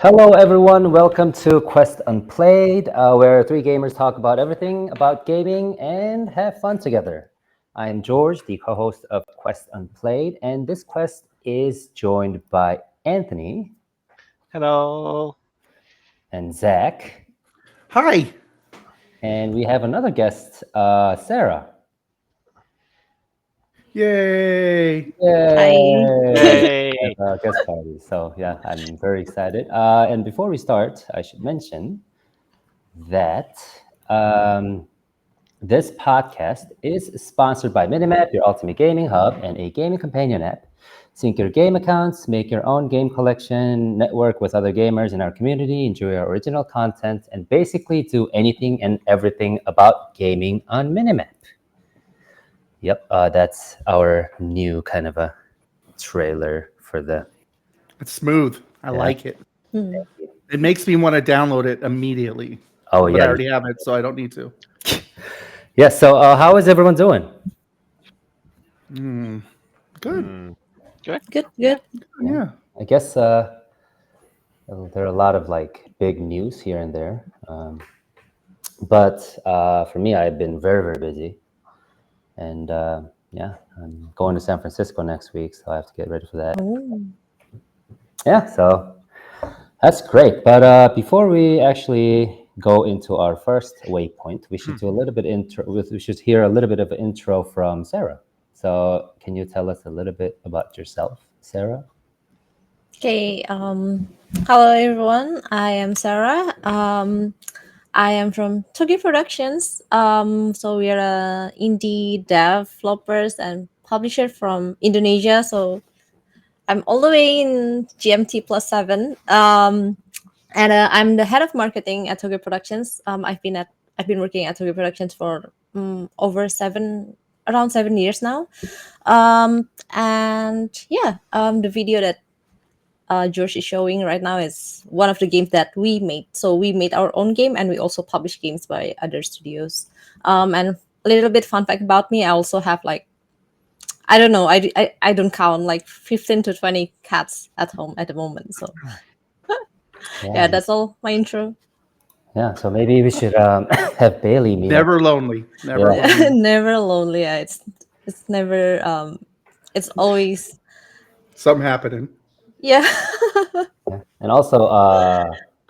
Hello, everyone. Welcome to Quest Unplayed, where three gamers talk about everything about gaming and have fun together. I am George, the co-host of Quest Unplayed, and this quest is joined by Anthony Hello. and Zach, Hi. and we have another guest, Sarah. Yay. Hi. Yay! Yay. As a guest party. So yeah, I'm very excited. And before we start, I should mention that this podcast is sponsored by Minimap, your ultimate gaming hub, and a gaming companion app. Sync your game accounts, make your own game collection, network with other gamers in our community, enjoy our original content, and basically do anything and everything about gaming on Minimap. Yep, that's our new kind of a trailer for the. It's smooth. I Yeah. like it. Hmm. It makes me want to download it immediately. Oh But I yeah, already have it, so I don't need to. yeah. So how is everyone doing? Good. Good. Good, good. Yeah. I guess there are a lot of like big news here and there, but for me, I've been very very busy, and yeah, I'm going to San Francisco next week, so I have to get ready for that. Oh. Yeah, so that's great. But before we actually go into our first waypoint, we should do a little bit intro. We should hear a little bit of an intro from Sarah. So, can you tell us a little bit about yourself, Sarah? Okay. Hello everyone. I am Sarah. I am from Toge Productions. So we are indie developers and publisher from Indonesia. So I'm all the way in GMT +7. And I'm the head of marketing at Toge Productions. I've been working at Toge Productions for around 7 years now. And yeah, the video that George is showing right now is one of the games that we made. So we made our own game, and we also publish games by other studios. And a little bit fun fact about me, I also have like, I don't know, I don't count, like 15 to 20 cats at home at the moment. So yeah, that's all my intro. Yeah. So maybe we should have Bailey meet up. Never lonely. Never Yeah. lonely. Never lonely. Yeah, it's never it's always Something happening. yeah. Yeah. And also,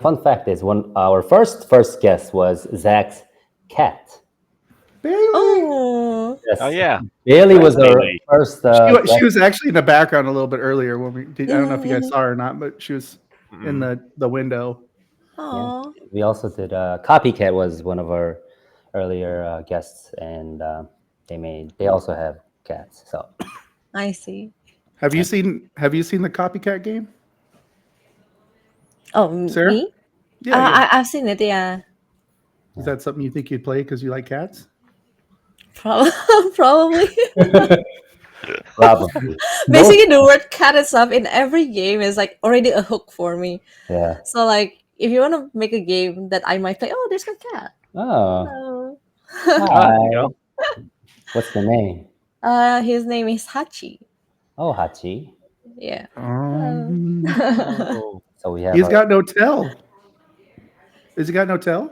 fun fact is, one our first guest was Zach's cat. Bailey. Oh, Yes. Oh yeah. Bailey was our Bailey. first. She was actually in the background a little bit earlier when we did. I don't know if you guys saw her or not, but she was in the window. oh, We also did. Copycat was one of our earlier guests, and they also have cats. So I see. Have you seen the copycat game? Oh, Sarah? me? Yeah. I've seen it. Yeah, Is that something you think you'd play because you like cats? probably. Probably. probably. Basically, the word cat itself in every game is like already a hook for me. Yeah. So like, if you want to make a game that I might play, oh, there's a cat. Oh. Oh. Oh, there you go. What's the name? His name is Hachi. Oh, Hachi. Yeah. Oh. So we have. He's got no tail. Has he got no tail?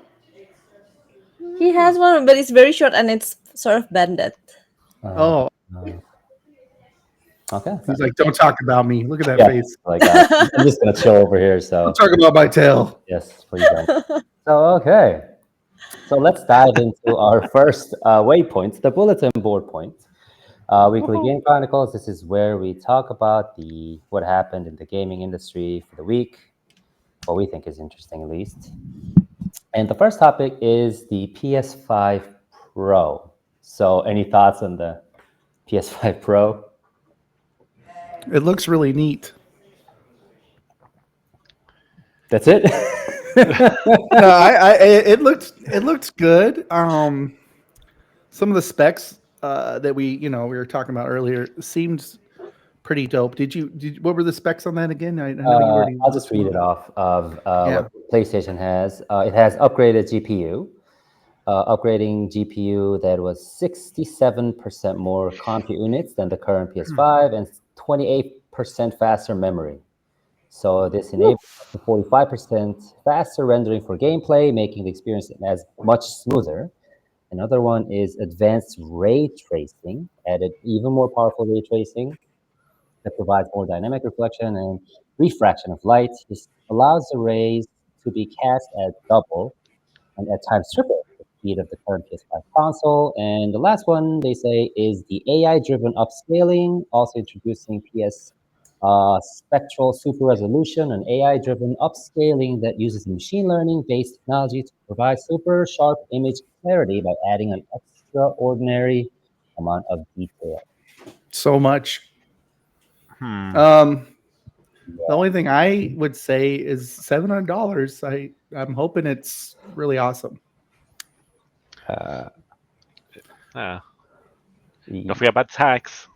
He has one, but it's very short and it's sort of banded. Oh, Okay. he's like, don't talk about me. Look at that Yeah. face. Like I'm just gonna chill over here. So Don't talk about my tail. yes, please don't. So okay. So let's dive into our first waypoint, the bulletin board point. Weekly Game Chronicles. This is where we talk about what happened in the gaming industry for the week, what we think is interesting at least. And the first topic is the PS5 Pro. So any thoughts on the PS5 Pro? It looks really neat. That's it? No, it looked good. Some of the specs that we were talking about earlier seemed pretty dope. What were the specs on that again? I know you already. I'll just read it off of Yeah. what PlayStation has. It has upgraded GPU, upgrading GPU that was 67% more compute units than the current PS5 and 28% faster memory. So this enables up to 45% faster rendering for gameplay, making the experience as much smoother. Another one is advanced ray tracing, added even more powerful ray tracing that provides more dynamic reflection and refraction of light. This allows the rays to be cast at double and at times triple the speed of the current PS5 console. And the last one they say is the AI-driven upscaling, also introducing PS spectral super resolution, an AI-driven upscaling that uses machine learning-based technology to provide super sharp image clarity by adding an extraordinary amount of detail. So much. Hmm. The only thing I would say is $700. I'm hoping it's really awesome. Uh, Don't y- forget about tax.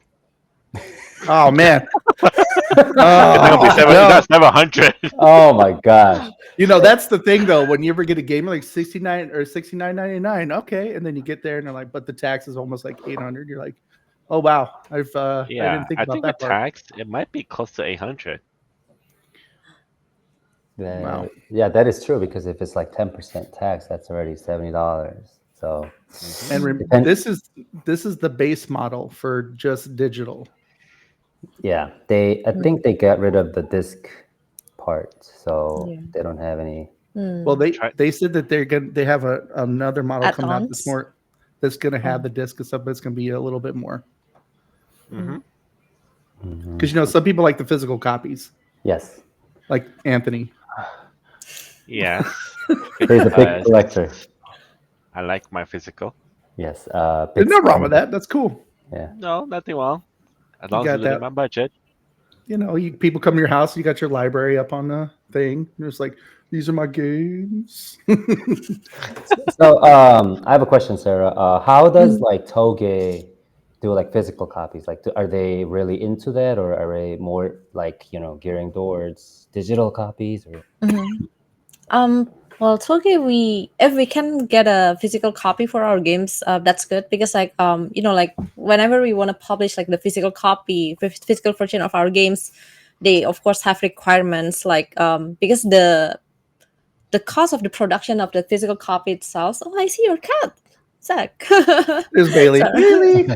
Oh man. It's not gonna be No. 700. oh my gosh. That's the thing though. When you ever get a game like 69 or 69.99, okay, and then you get there and they're like, but the tax is almost like 800. You're like, oh wow, I Yeah, didn't think I about think with that part. tax, it might be close to 800. Wow. Yeah, that is true because if it's like 10% tax, that's already $70. So And Depend- this is the base model for just digital. yeah, I think they got rid of the disc part, so Yeah. they don't have any. Well, Try- they said that they have another model coming out Add-ons? that's gonna have Oh. the disc and stuff, but it's gonna be a little bit more. Mhm. Because some people like the physical copies, Yes, like Anthony. Yes. he's a big because collector. I like my physical. Yes, There's big no wrong with spender. that. That's cool. Yeah, No, nothing wrong. As You long as got it's within that. my budget. People come to your house, you got your library up on the thing. You're just like, these are my games. So I have a question, Sarah. How does like Toge do like physical copies? Like, are they really into that, or are they more like gearing towards digital copies? Or Well, Toge, if we can get a physical copy for our games, that's good because like whenever we want to publish like the physical copy, physical version of our games, they of course have requirements like because the cost of the production of the physical copy itself. Oh, I see your cat, Zach. There's Bailey. Sorry. Bailey.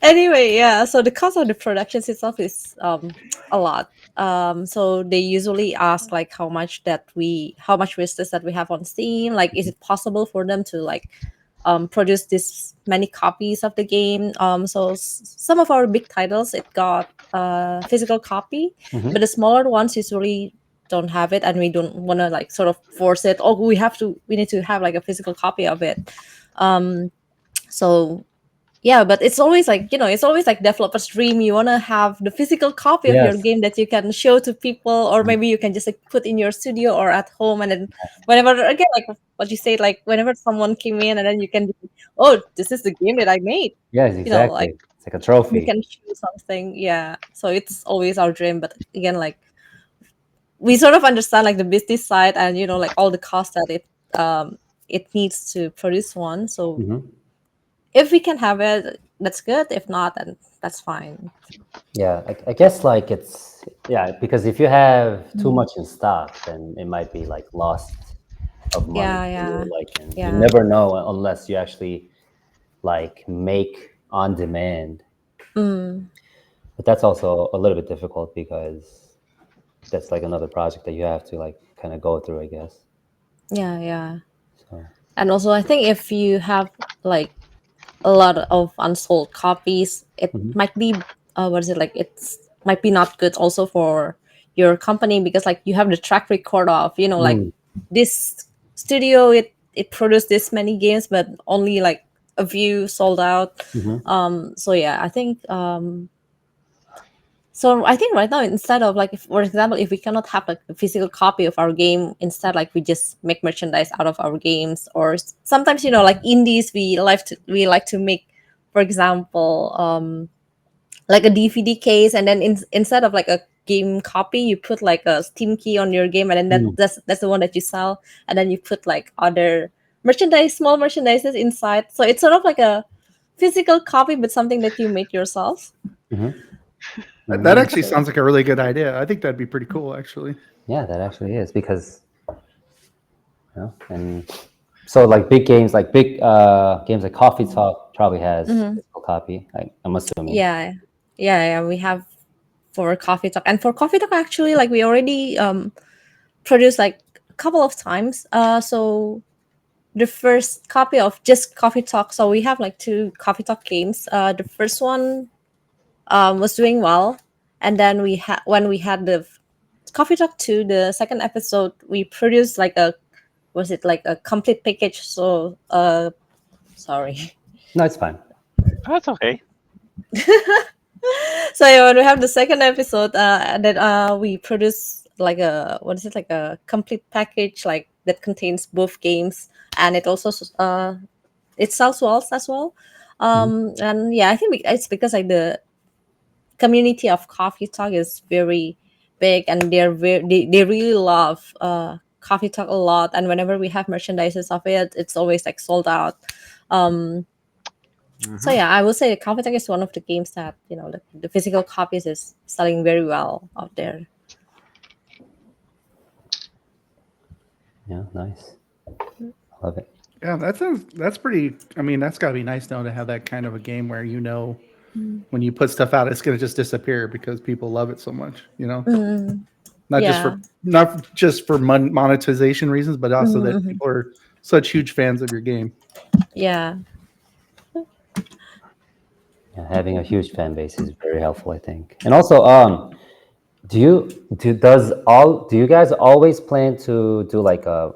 Anyway, yeah, so the cost of the productions itself is a lot. So they usually ask like how much resources that we have on Steam, like is it possible for them to like produce this many copies of the game. So some of our big titles it got physical copy, Mhm. but the smaller ones usually don't have it, and we don't want to like sort of force it. Oh, we need to have like a physical copy of it. So yeah, but it's always like it's always like developer's dream. You want to have the physical copy of your Yes. game that you can show to people, or maybe you can just like put in your studio or at home, and then whenever again like what you say, like whenever someone came in, and then you can oh, this is the game that I made. Yes, Like exactly. It's like a you trophy. can show something. Yeah, so it's always our dream, but again like we sort of understand like the business side and like all the cost that it needs to produce one. So Mhm. if we can have it, that's good. If not, then that's fine. Yeah, I guess like it's because if you have too Mhm. much in stock, then it might be like lost of money Yeah, for yeah, you. Like, and you yeah. never know unless you actually like make on demand. Mm, But that's also a little bit difficult because that's like another project that you have to like kind of go through, I guess. yeah, yeah. So And also, I think if you have like a lot of unsold copies, it mhm. might be what is it like? It's might be not good also for your company because like you have the track record of like Mm, this studio it produced this many games, but only like a few sold out. mhm. So yeah, I think so I think right now instead of like if, for example, if we cannot have like a physical copy of our game, instead like we just make merchandise out of our games, or sometimes like indies we like to make, for example, like a DVD case, and then instead of like a game copy, you put like a Steam key on your game, and then Mm. that's the one that you sell, and then you put like other merchandise, small merchandises inside. So it's sort of like a physical copy, but something that you made yourself. Mhm. That Mhm. actually sounds like a really good idea. I think that'd be pretty cool, actually. Yeah, that actually is because and so like big games like games like Coffee Talk probably has Mhm. physical copy. I'm assuming. Yeah, yeah. We have for Coffee Talk, and for Coffee Talk, actually, like we already produced like a couple of times. So the first copy of just Coffee Talk. So we have like two Coffee Talk games. The first one was doing well, and then we had when we had the Coffee Talk 2, the second episode, we produced like a was it like a complete package. So sorry. No, it's fine. That's okay. So yeah, when we have the second episode, that we produce like a what is it like a complete package like that contains both games, and it also it sells well as well. And yeah, I think it's because like the community of Coffee Talk is very big, and they really love Coffee Talk a lot. And whenever we have merchandises of it, it's always like sold out. Um, so Hmm. yeah, I would say Coffee Talk is one of the games that the physical copies is selling very well out there. Yeah, nice. Love it. Yeah, that's pretty. I mean, that's got to be nice though to have that kind of a game where when you put stuff out, it's going to just disappear because people love it so much. Mm, Not just yeah. for monetization reasons, but also that Mhm. people are such huge fans of your game. Yeah. Yeah, having a huge fan base is very helpful, I think. And also, do you guys always plan to do like a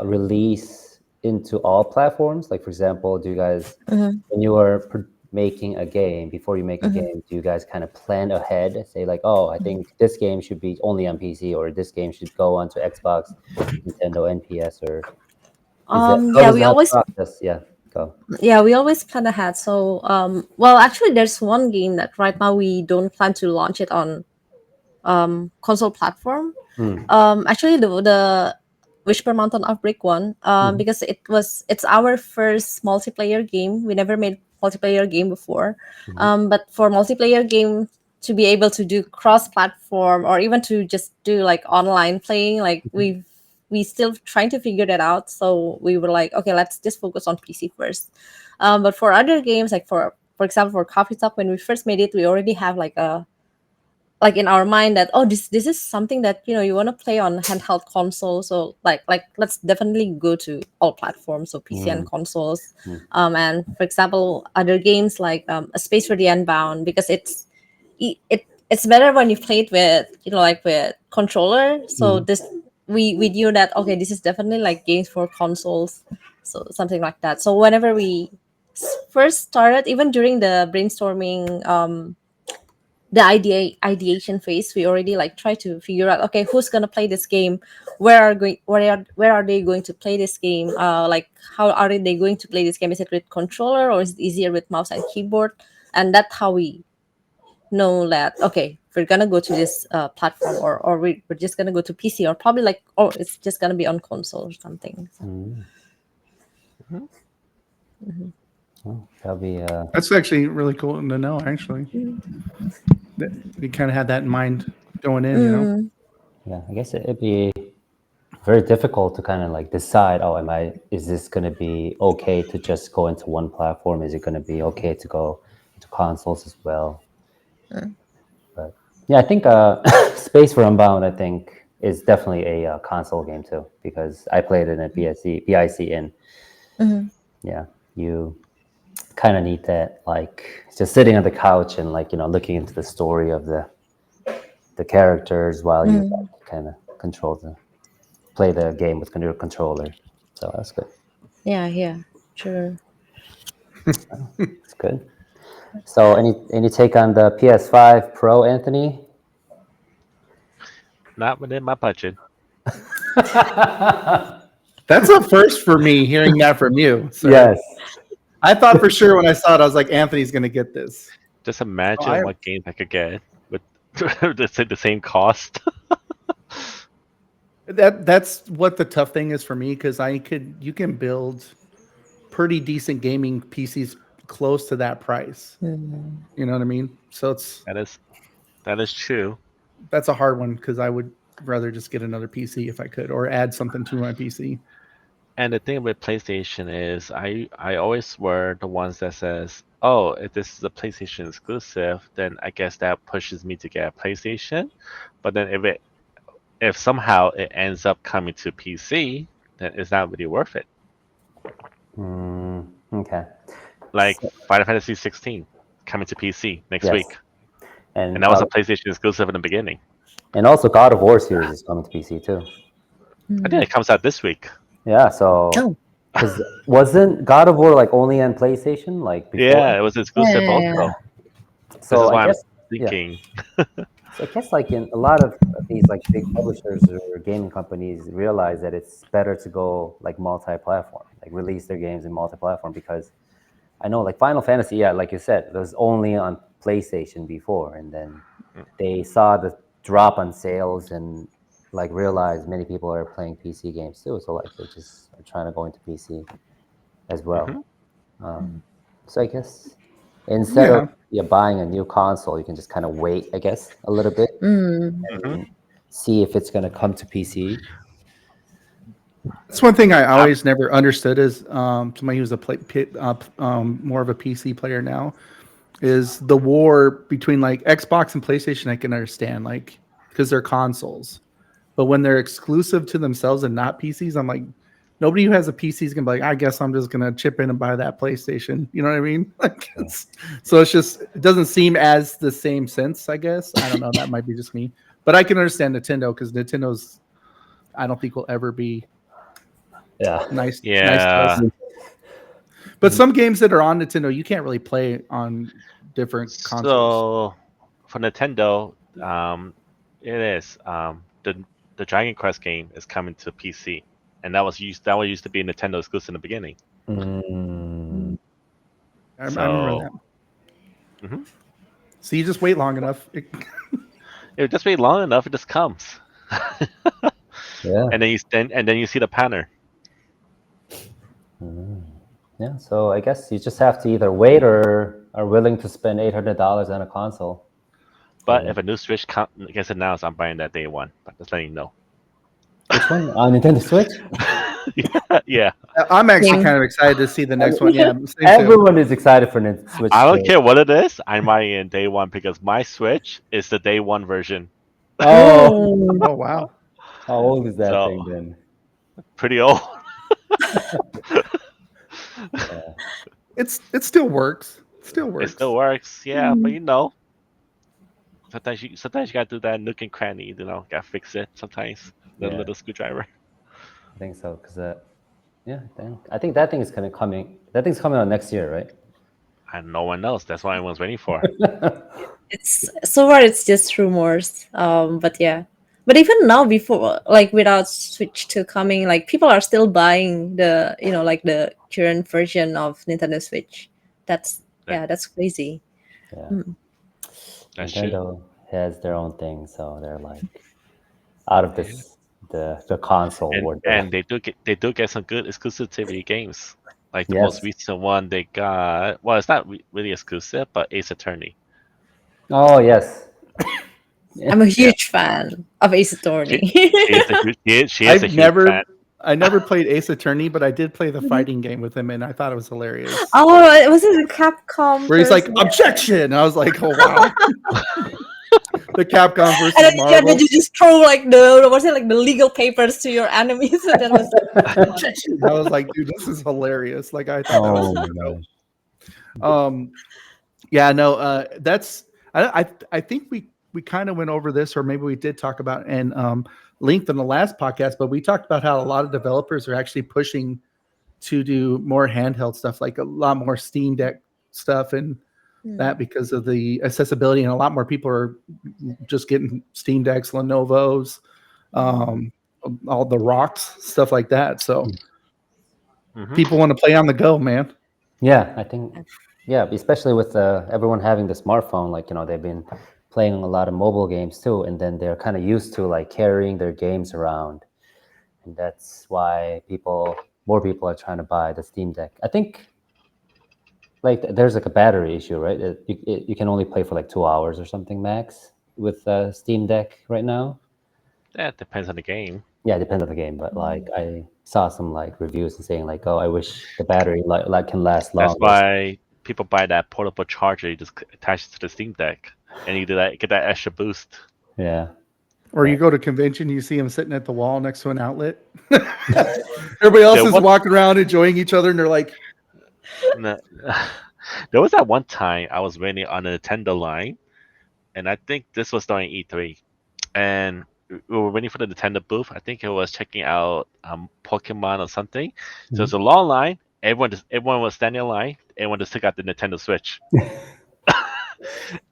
release into all platforms? Like, for example, do you guys, Mhm. when you are making a game, before you make a Mhm. game, do you guys kind of plan ahead? Say like, oh, I think this game should be only on PC, or this game should go onto Xbox, Nintendo, NPS, or is that how Yeah, does we that always process? Yeah, go. plan ahead. So well, actually, there's one game that right now we don't plan to launch it on console platform. Mm, Actually, the Whisper Mountain Outbreak one, mhm, because it's our first multiplayer game. We never made multiplayer game before, mhm, but for multiplayer game to be able to do cross platform or even to just do like online playing, like mhm, we still trying to figure that out. So we were like, okay, let's just focus on PC first. But for other games, like for example, for Coffee Talk, when we first made it, we already have like a like in our mind that, oh, this is something that you want to play on handheld console. So like let's definitely go to all platforms, so PC and mm, consoles. mm, And for example, other games like A Space for the Unbound, because it's better when you play it with like with controller. So mhm, this we knew that, okay, this is definitely like games for consoles, so something like that. So whenever we first started, even during the brainstorming, the ideation phase, we already like try to figure out, okay, who's gonna play this game, where are they going to play this game, like how are they going to play this game, is it with controller or is it easier with mouse and keyboard. And that's how we know that, okay, we're gonna go to this platform, or we're just gonna go to PC, or probably like, or it's just gonna be on console or something. So, mm. Hmm. mhm. Oh, that'll be That's actually really cool to know. Actually, that you kind of had that in mind going in. Mm, yeah. I guess it'd be very difficult to kind of like decide, oh, is this going to be okay to just go into one platform? Is it going to be okay to go into consoles as well? mm, But yeah, I think Space for Unbound, I think, is definitely a console game too, because I played it in BIC, and mhm, yeah, you kind of need that, like just sitting on the couch and like looking into the story of the characters while you mhm. like kind of play the game with your controller. So that's good. Yeah, yeah, sure. It's good. So any take on the PS5 Pro, Anthony? Not within my budget. That's a first for me hearing that from you, sir. Yes. I thought for sure when I saw it, I was like, Anthony's going to get this. Just So I imagine what games I could get with the same cost. that's what the tough thing is for me because you can build pretty decent gaming PCs close to that price. Mm. You know what I mean? So That is true. that's a hard one because I would rather just get another PC if I could, or add something to my PC. And the thing with PlayStation is I always were the ones that says, oh, if this is a PlayStation exclusive, then I guess that pushes me to get a PlayStation. But then if somehow it ends up coming to PC, then it's not really worth it. Okay. Like So, Final Fantasy 16 coming to PC next yes, week, and and that was a PlayStation exclusive in the beginning. also God of War series is coming to PC too. I think it comes out this week. Yeah. So Oh, because wasn't God of War like only on PlayStation like before? Yeah, it was yeah, exclusive yeah, yeah. also. This So is I why I'm guess yeah. thinking. So I guess like in a lot of these like big publishers or gaming companies realize that it's better to go like multi-platform, like release their games in multi-platform because I know like Final Fantasy, yeah, like you said, it was only on PlayStation before, and then they saw the drop on sales and like realized many people are playing PC games too, so like they just are trying to go into PC as Mhm. well. So I guess instead of Yeah. buying a new console, you can just kind of wait, I guess, a little bit Mm. Mhm. and see if it's going to come to PC. That's one thing I I'm- always never understood is somebody who's more of a PC player now is the war between like Xbox and PlayStation. I can understand like because they're consoles, but when they're exclusive to themselves and not PCs, I'm like nobody who has a PC is gonna be like, I guess I'm just gonna chip in and buy that PlayStation. You know what I mean? Like, so it's just it doesn't seem as the same sense. I guess I don't know. That might be just me, but I can understand Nintendo because Nintendo's I don't think will ever be Yeah. nice to us. yeah. But some games that are on Nintendo, you can't really play on different consoles. So for Nintendo, it is the Dragon Quest game is coming to PC, and that was used to be a Nintendo exclusive in the beginning. Mm, I remember So that. mhm. So you just wait long enough. It just wait long enough, it just comes, yeah. and then you see the pattern. Yeah. So I guess you just have to either wait or are willing to spend $800 on a console. But Yeah. if a new Switch gets announced, I'm buying that day one. But just letting you know. Which one? On Nintendo Switch? Yeah. I'm actually Same. kind of excited to see the next one. Yeah, same too. Everyone is excited for Nintendo Switch. I don't to- care what it is. I'm buying it day one because my Switch is the day one version. Oh, Oh. Oh wow. how old is that So thing then? pretty old. It still works. It still It works. still works, yeah, but Mm. sometimes you gotta do that nook and cranny, gotta fix it sometimes. The Yeah, little screwdriver. I think so. Because yeah, I think that thing is kind of coming. That thing's coming out next year, right? And no one knows. That's what everyone's waiting for. It's so far it's just rumors. But yeah. But even now, before like without Switch 2 coming, like people are still buying the like the current version of Nintendo Switch. That's That, that's crazy. Yeah, Mm. that's true. Nintendo has their own thing, so they're like out of Yeah. this the console And world. and they do get some good exclusivity games. Like the most Yes. recent one they got. Well, it's not really exclusive, but Ace Attorney. Oh yes. I'm a Yeah, huge fan of Ace she Attorney. she is a huge she is a I've huge fan. I never played Ace Attorney, but I did play the fighting game with him, and I thought it was hilarious. Oh, it was a Capcom Where he's like, person. objection! And I was like, oh wow. The Capcom And versus then, yeah, Marvel. then you just throw like the legal papers to your enemies, and that was Objection! I was like, dude, this is hilarious. Like I thought that was Oh my super dope. gosh. Yeah, no, that's I think we kind of went over this, or maybe we did talk about and length in the last podcast, but we talked about how a lot of developers are actually pushing to do more handheld stuff, like a lot more Steam Deck stuff and that because of the accessibility, and a lot more people are just getting Steam Decks, Lenovo's, um, all the rocks, stuff like that. So Mhm. people want to play on the go, man. Yeah, I think yeah, especially with everyone having the smartphone, like they've been playing a lot of mobile games too, and then they're kind of used to like carrying their games around, and that's why more people are trying to buy the Steam Deck. I think like there's like a battery issue, right? You can only play for like 2 hours or something max with Steam Deck right now. That depends on the game. Yeah, it depends on the game, but like I saw some like reviews and saying like, oh, I wish the battery like can last That's longer. why people buy that portable charger. You just attach it to the Steam Deck, and you do that, get that extra boost. Yeah. Or you go to convention, you see him sitting at the wall next to an outlet. Everybody else There is was, walking around enjoying each other, and they're like, no- there was that one time I was waiting on a Nintendo line, and I think this was during E3, and we were waiting for the Nintendo booth. I think it was checking out Pokemon or something. So it's a long line. Everyone was standing in line. Everyone just took out the Nintendo Switch.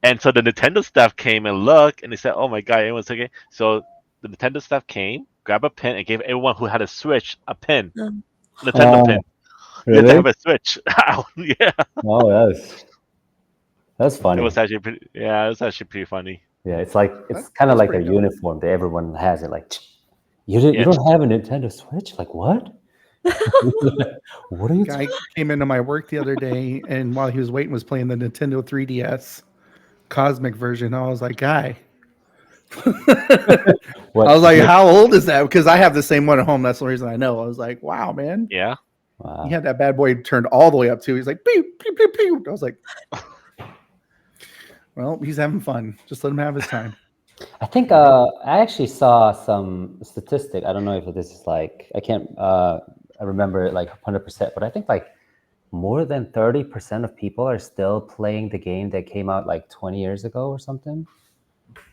And so the Nintendo staff came and looked, and they said, "Oh my god, everyone's taking." So the Nintendo staff came, grabbed a pin, and gave everyone who had a Switch a pin, Um, Nintendo Oh, pin. You had to really? have a Switch. Yeah, Oh, that's it funny. was actually pretty. Yeah, it was actually pretty funny. Yeah, it's like it's that's, kind of that's like their pretty dope. uniform that everyone has it. Like, you Yeah, don't have a Nintendo Switch? Like what? What are you? Guy came into my work the other day, and while he was waiting, was playing the Nintendo 3DS Cosmic version. I was like, guy. What? I was like, how old is that? Because I have the same one at home. That's the reason I know. I was like, wow, man. yeah. Wow. He had that bad boy turned all the way up too. He's like, pew, pew, pew, pew. I was like, well, he's having fun. Just let him have his time. I think I actually saw some statistic. I don't know if this is like I can't I remember it like 100%, but I think like more than 30% of people are still playing the game that came out like 20 years ago or something.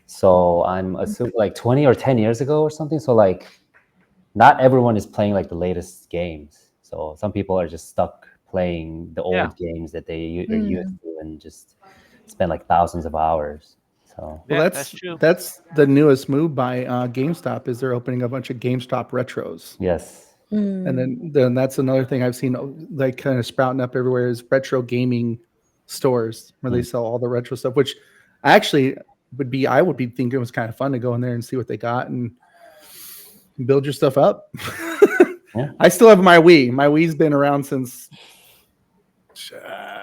So I'm assuming like 20 or 10 years ago or something. So like not everyone is playing like the latest games. So some people are just stuck playing the Yeah. old games that they are used to and just spend like thousands of hours. So Well, Yeah, that's true. that's the newest move by GameStop is they're opening a bunch of GameStop retros, yes. and then that's another thing I've seen like kind of sprouting up everywhere is retro gaming stores where they sell all the retro stuff, which actually I would be thinking it was kind of fun to go in there and see what they got and build your stuff up. Yeah. I still have my Wii. My Wii's been around since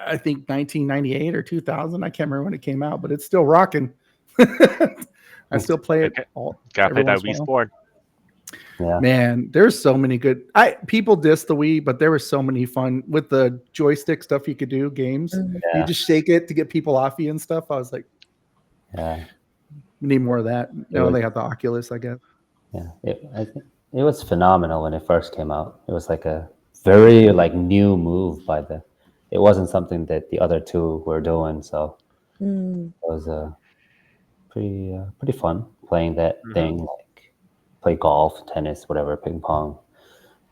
I think 1998 or 2000. I can't remember when it came out, but it's still rocking. I still play it Okay. all. Gotta play every that once in a Wii while. Sport. Yeah. Man, there's so many good. People diss the Wii, but there was so many fun with the joystick stuff you could do. Games, Yeah. you just shake it to get people off you and stuff. I was like, Yeah. we need more of that. Now was- they have the Oculus, I guess. Yeah, I think it was phenomenal when it first came out. It was like a very like new move by the. It wasn't something that the other two were doing, so it was pretty fun playing that thing. Like play golf, tennis, whatever, ping pong,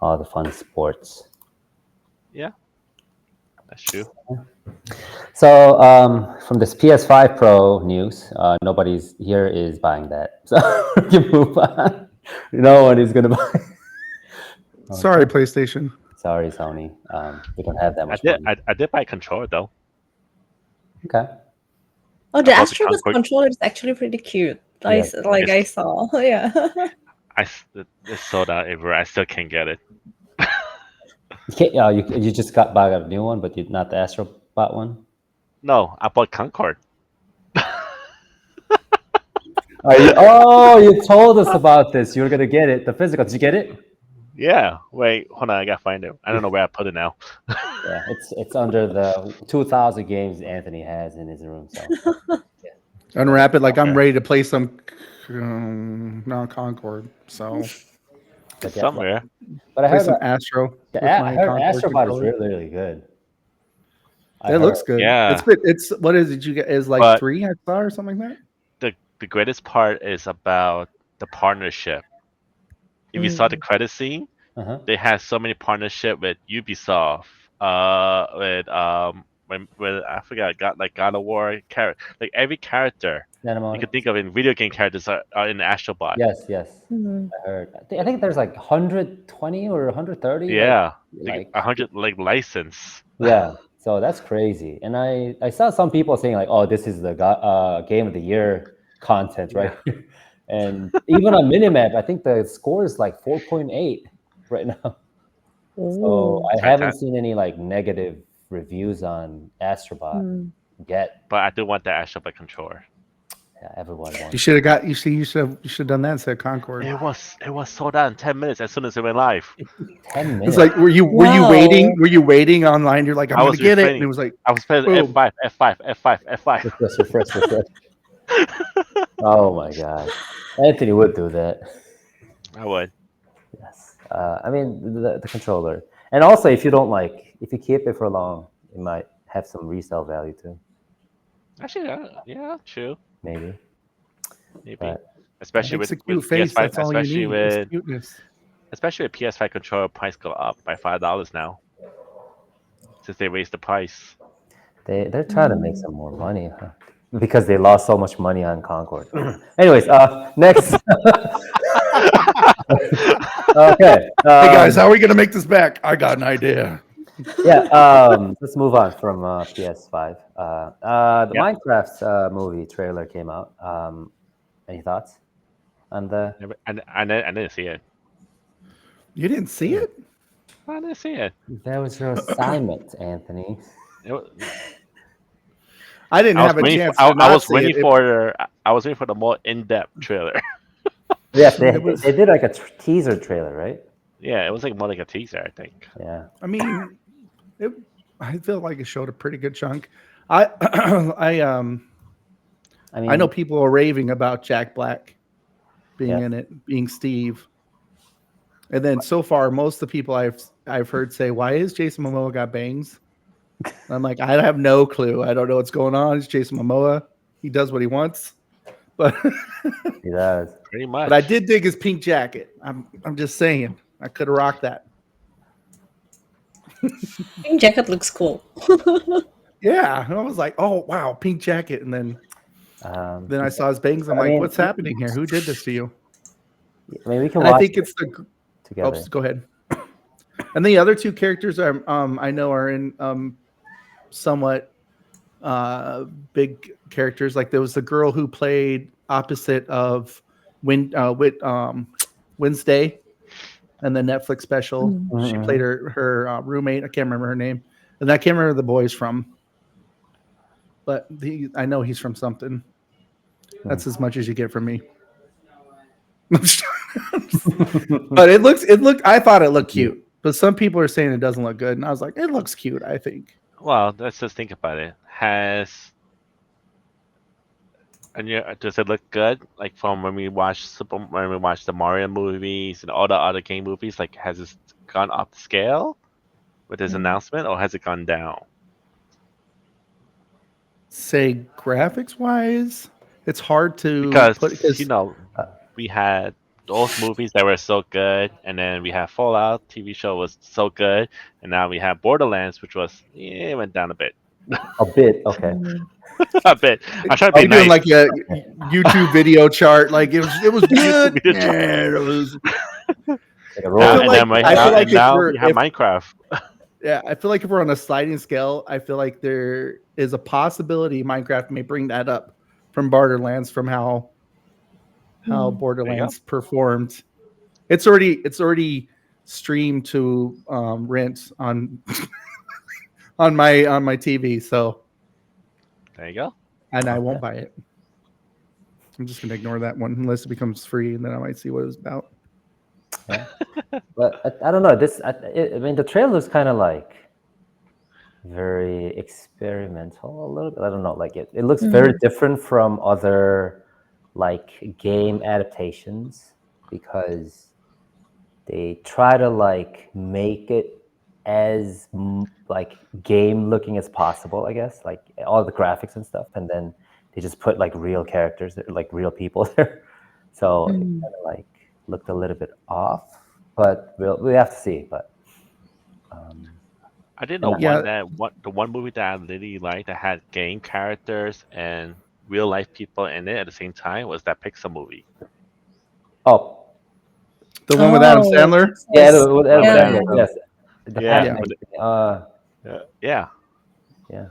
all the fun sports. Yeah, that's true. So from this PS5 Pro news, nobody's here is buying that, so we can move on. No one is gonna buy. Sorry, PlayStation. Sorry, Sony. We don't have that I much did. money. I did buy a controller though. Okay. Oh, the I bought the Astrobus Concord. controller is actually pretty cute. Yes. I It's- saw. Yeah. It's sold out everywhere. I still can't get it. You can't. You just bought a new one, but you not the Astro bot one. No, I bought Concord. You told us about this. You were gonna get it, the physical. Did you get it? Yeah. Wait, hold on. I gotta find it. I don't know where I put it now. Yeah, it's under the 2,000 games Anthony has in his room. So Unwrap it like I'm Okay. ready to play some non-Concord. So but yeah, Somewhere. but I play heard some Astro. with I my heard Concord Astro bot is controller. really good. I It heard- looks good. Yeah. It's what is it? You get is like But- 3 I saw or something like that. The greatest part is about the partnership. If you saw the credit scene, Uh-huh. they had so many partnership with Ubisoft, with I forgot, God of War character, like every character Dynamo- you could think of in video game characters are in the Astrobot. Yes, I heard. I think there's like 120 or 130. Yeah, like 100 like license. yeah. So that's crazy. And I saw some people saying like, "Oh, this is the game of the year content, right?" And even on Minimap, I think the score is like 4.8 right now. So I haven't seen any like negative reviews on Astrobot Mm. get. But I do want the Astrobot controller. Yeah, everyone You wants. should have got. You should have done that instead of Concord. It was sold out in 10 minutes as soon as it went live. It's 10 minutes. like, were you waiting? Wow. Were you waiting online? You're like, I'm I gonna was get it, and it refraining. was like, I was pressing boom. F5, F5, F5, F5. Refresh. Oh my god, Anthony would do that. I would. Yes. I mean the controller, and also if you keep it for long, it might have some resale value too. Actually, yeah, true. Maybe. Maybe. But Especially Makes a with cute face. PS5, That's all you need. Is cuteness. especially with PS5 controller price go up by $5 now since they raised the price. they're trying to make some more money, huh? Because they lost so much money on Concord. Anyways, next. Okay. Hey guys, how are we gonna make this back? I got an idea. Yeah. Let's move on from PS5. The Yep. Minecraft movie trailer came out. Any thoughts on the? I didn't see it. You didn't see it? I didn't see it. That was your assignment, Anthony. It was, I didn't I was have a waiting. chance. I to not was see waiting it. for. I was waiting for the more in-depth trailer. Yes, they was- did like a teaser trailer, right? Yeah, it was like more like a teaser, I think. Yeah. I mean, I feel like it showed a pretty good chunk. I I mean, I know people are raving about Jack Black being Yeah. in it, being Steve. And then so far, most of the people I've heard say, "Why is Jason Momoa got bangs?" And I'm like, I have no clue. I don't know what's going on. It's Jason Momoa. He does what he wants. But he does. Pretty much. but I did dig his pink jacket. I'm just saying, I could have rocked that. Pink jacket looks cool. Yeah, and I was like, oh wow, pink jacket. And then I saw his bangs. I'm I like, mean, what's happening here? Who did this to you? I mean, we can And I watch think it it's the. together. Oh, go ahead. And the other two characters are I know are in somewhat big characters. Like there was the girl who played opposite of Wednesday and the Netflix special. She Mhm. played her roommate. I can't remember her name, and I can't remember the boys from. But I know he's from something. That's as much as you get from me. But I thought it looked cute. But some people are saying it doesn't look good, and I was like, it looks cute, I think. Well, let's just think about it. Does it look good? Like from when we watched the Mario movies and all the other game movies, like has it gone up the scale with this announcement, or has it gone down? Say graphics wise, it's hard to Because put we had those movies that were so good, and then we had Fallout TV show was so good, and now we have Borderlands, which was it went down a bit. A bit, okay. A bit. I try to Are be you nice. doing like a YouTube video chart? Like it was good. Video chart. Yeah, it was. Like a I roll. feel like- if now we're- we have if- Minecraft. Yeah, I feel like if we're on a sliding scale, I feel like there is a possibility Minecraft may bring that up from Borderlands, from how Borderlands performed. It's already streamed to rent on on my TV, so There you go. and I won't buy it. I'm just gonna ignore that one unless it becomes free, and then I might see what it's about. Yeah. But I don't know. I mean, the trailer is kind of like very experimental a little bit. I don't know. Like it looks very different from other like game adaptations because they try to like make it as like game looking as possible, I guess, like all the graphics and stuff, and then they just put like real characters, like real people there. So it kind of like looked a little bit off, but we have to see. But I didn't know Yeah. the one movie that I really liked that had game characters and real life people in it at the same time was that Pixar movie. oh The one with Adam Sandler. yeah, Yes. with Yeah. Sandler, yes, the Yeah. Pac-Man, Yeah. yeah.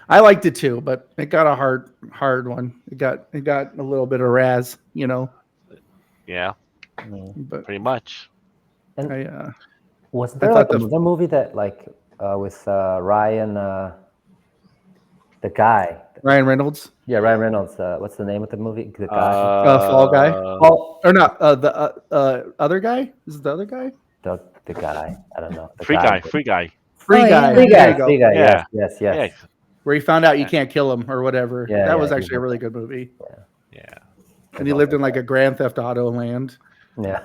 I liked it too, but it got a hard one. It got a little bit of Raz, Yeah. but Pretty much. And I was there thought like another movie that like with Ryan, the guy. Ryan Reynolds, Yeah, Ryan Reynolds. What's the name of the movie? The guy. Fall Guy, Oh, or not? The other guy. Is it the other guy? the guy. I don't know. The Free guy. guy, free guy. Free Oh Guy. yeah. Free There guy. you go. Free guy. Yes. Yeah, Yes. yeah, Yes. Where he found out you yeah, can't kill him or whatever. Yeah. That Yeah. was actually a really good movie. yeah. And he lived in like a Grand Theft Auto land. Yeah.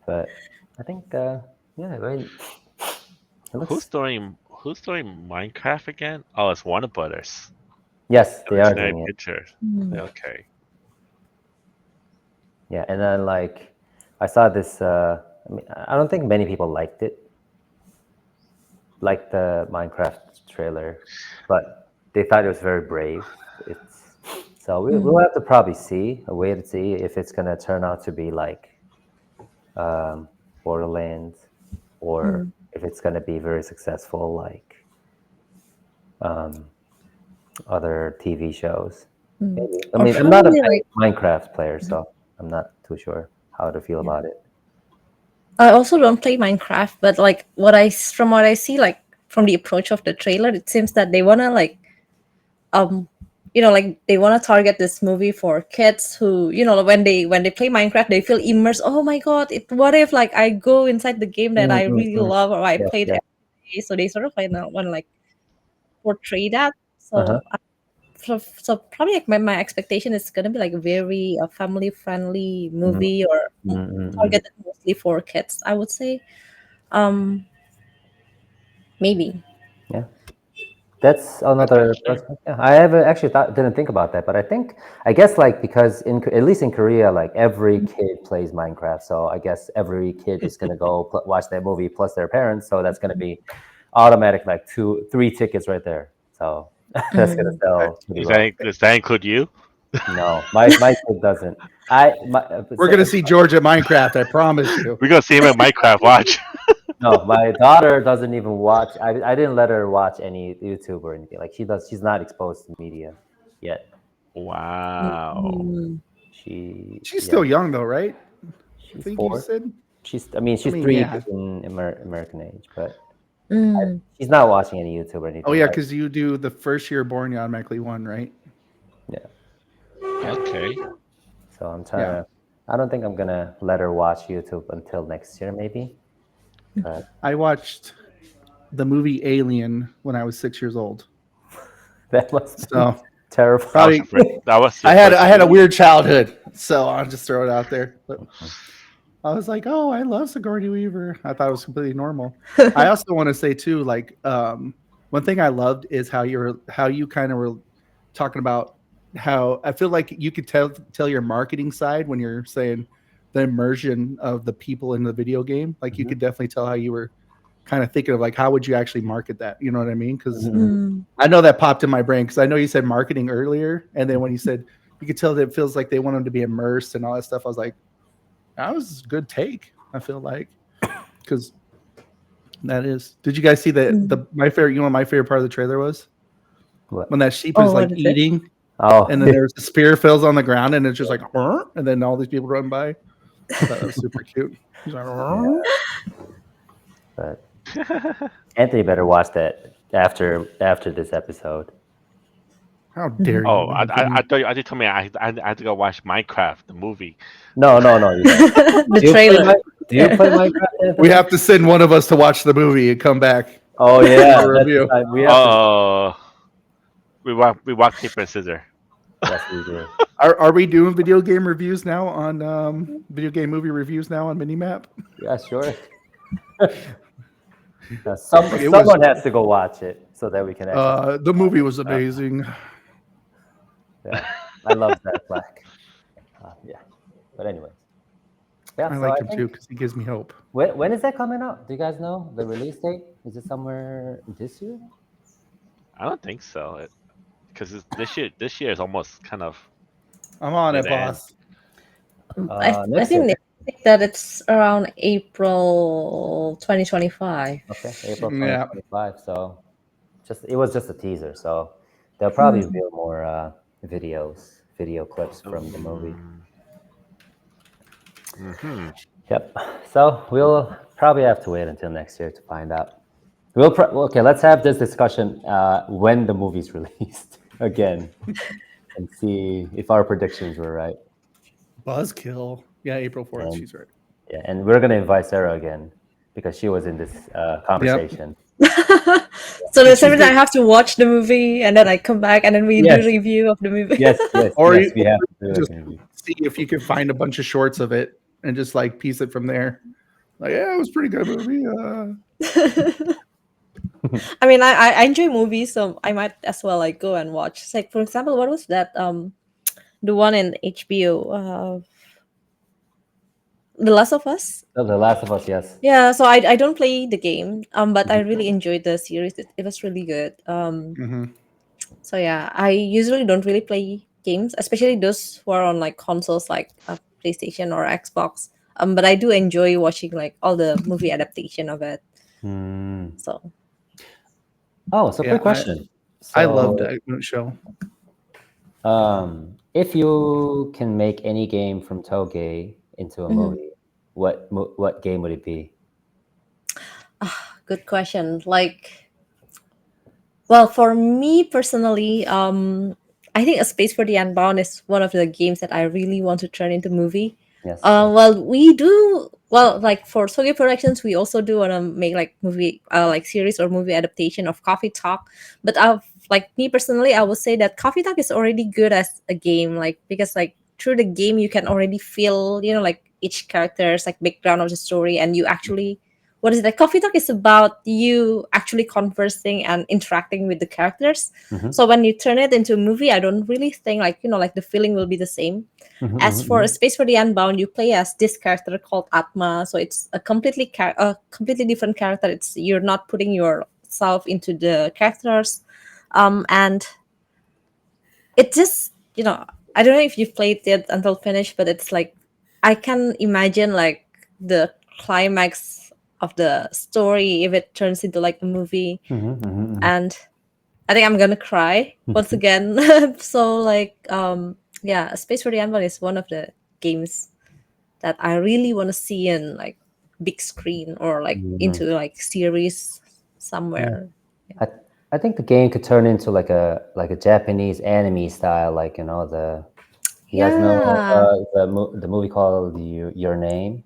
But I think. Yeah. Right. It Who's looks. doing Minecraft again? Oh, it's Warner Brothers. Yes, they are Legendary doing it. Pictures. Mm. Okay. Yeah, and then like I saw this. I mean, I don't think many people liked it, like the Minecraft trailer, but they thought it was very brave. It's so we'll have to probably see a way to see if it's gonna turn out to be like Borderlands, or if it's gonna be very successful like other TV shows. Maybe. I Or mean, I'm not a probably big like Minecraft player, so I'm not too sure how to feel about it. I also don't play Minecraft, but like from what I see, like from the approach of the trailer, it seems that they wanna like like they want to target this movie for kids who when they play Minecraft they feel immersed. Oh my god, what if like I go inside the game that I really Mm. love or I Yes, played yes. every day, so they sort of like want to like portray that. Uh-huh. So probably like my expectation is gonna be like a very family friendly movie or Mm. targeted mostly for kids, I would say. Maybe. Yeah, that's another plus. Yeah, I haven't actually didn't think about that, but I guess like because at least in Korea, like every kid plays Minecraft, so I guess every kid is gonna go watch that movie plus their parents, so that's gonna be automatic like 2, 3 tickets right there. So that's gonna Mm. sell pretty Does well. that include you? No, my kid doesn't. We're gonna see George at Minecraft. I promise you. We're gonna see him at Minecraft. Watch. no, my daughter doesn't even watch. I didn't let her watch any YouTube or anything. Like she's not exposed to media yet. Wow. She's Yeah, still young though, right? I she's think you 4. said. She's mean, 3 yeah. in American age, but Mm. she's not watching any YouTube or anything. Oh yeah, Like, because you do the first year born, you automatically won, right? yeah. Okay. So I'm trying Yeah. to. I don't think I'm gonna let her watch YouTube until next year, maybe. But I watched the movie Alien when I was 6 years old. that must be So terrible. probably That was your I had first a movie? weird childhood, so I'll just throw it out there. But I was like, oh, I love Sigourney Weaver. I thought it was completely normal. I also want to say too, like, one thing I loved is how you kind of were talking about how I feel like you could tell your marketing side when you're saying the immersion of the people in the video game. Like you could definitely tell how you were kind of thinking of like how would you actually market that? You know what I mean? Because I know that popped in my brain because I know you said marketing earlier, and then when you said you could tell that it feels like they want them to be immersed and all that stuff, I was like, that was a good take. I feel like because that is. Did you guys see the my favorite? You know what my favorite part of the trailer was? What? When that sheep Oh, is like what is it? eating, Oh, and then there's the spear fills on the ground, and it's just like, and then all these people run by. That was super cute. He's like, but Anthony better watch that after this episode. how dare you? Oh, I Anthony? thought you told me I had to go watch Minecraft the movie. No, you don't. The Do you play, trailer. do you play Minecraft, Anthony? We have to send one of us to watch the movie and come back. Oh yeah, For that's review. we have to. Oh, we walk paper and scissors. Yes, we do. Are we doing video game reviews now on video game movie reviews now on Minimap? Yeah, sure. Someone was- has to go watch it so that we can actually. The movie was amazing. Yeah, I love Zach Black. Yeah, but anyway. Yeah, I so like I him think, too because he gives me hope. when is that coming out? Do you guys know the release date? Is it somewhere this year? I don't think so, because this year is almost kind of. I'm on it, Good end. boss. I Next think year. they think that it's around April 2025. Okay, April Yeah. 2025. So it was just a teaser. So they'll probably reveal more video clips from the movie. Mm-hmm. Yep. So we'll probably have to wait until next year to find out. Okay, let's have this discussion when the movie's released again, and see if our predictions were right. Buzzkill. Yeah, April 4th. And She's right. yeah, and we're gonna invite Sarah again because she was in this Yep. conversation. So And there's she's every time I good. have to watch the movie and then I come back and then we do Yes, review of the movie. Or yes. you We have to do like just a movie. see if you can find a bunch of shorts of it and just like piece it from there. Like, yeah, it was a pretty good movie. I mean, I enjoy movies, so I might as well like go and watch. It's like, for example, what was that? The one in HBO, The Last of Us. So The Last of Us, yes. Yeah, so I don't play the game, but I Mhm. really enjoyed the series. It was really good. Mhm. So yeah, I usually don't really play games, especially those who are on like consoles like PlayStation or Xbox. But I do enjoy watching like all the movie adaptation of it. Hmm. So Oh, so Yeah, quick question. I loved So, that show. if you can make any game from Toge into a mhm. movie, what game would it be? Good question. Like, well, for me personally, I think A Space for the Unbound is one of the games that I really want to turn into movie. Yes, yes. Well, we do well like for Toge Productions, we also do want to make like movie, like series or movie adaptation of Coffee Talk. But like me personally, I would say that Coffee Talk is already good as a game, like because like through the game you can already feel, like each character's like background of the story, and you actually what is it like Coffee Talk is about you actually conversing and interacting with the characters. Mm-hmm. So when you turn it into a movie, I don't really think like like the feeling will be the same. Mm-hmm, As for A mm-hmm, Space for the Unbound, you play as this character called Atma, so it's a completely different character. It's you're not putting yourself into the characters, and it just I don't know if you've played it until finish, but it's like I can imagine like the climax of the story if it turns into like a movie, mm-hmm, mm-hmm, and I think I'm gonna cry once mm-hmm. again. So like yeah, Space for the Unbound is one of the games that I really want to see in like big screen or like Mm-hmm. into like series Yeah. somewhere. I I think the game could turn into like a Japanese anime style, like the you guys know Yeah. the movie called Your Name.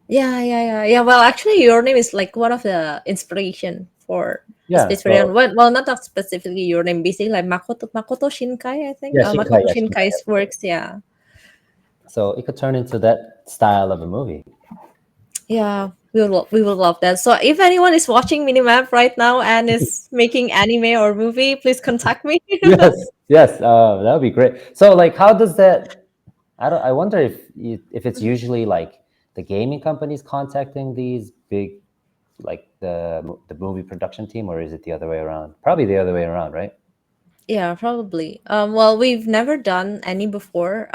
Yeah. Well, actually, Your Name is like one of the inspiration for a Yeah. Space Variant. So Well, not that specifically Your Name, basically like Makoto Shinkai, I think. yeah, Shinkai, Makoto yeah, Shinkai. Shinkai's works, yeah. So it could turn into that style of a movie. Yeah, we will love that. So if anyone is watching Minimap right now and is making anime or movie, please contact me. Yes, yes, that would be great. So, like, how does that? I don't. I wonder if it's usually like the gaming companies contacting these big, like the movie production team, or is it the other way around? Probably the other way around, right? Yeah, probably. Well, we've never done any before.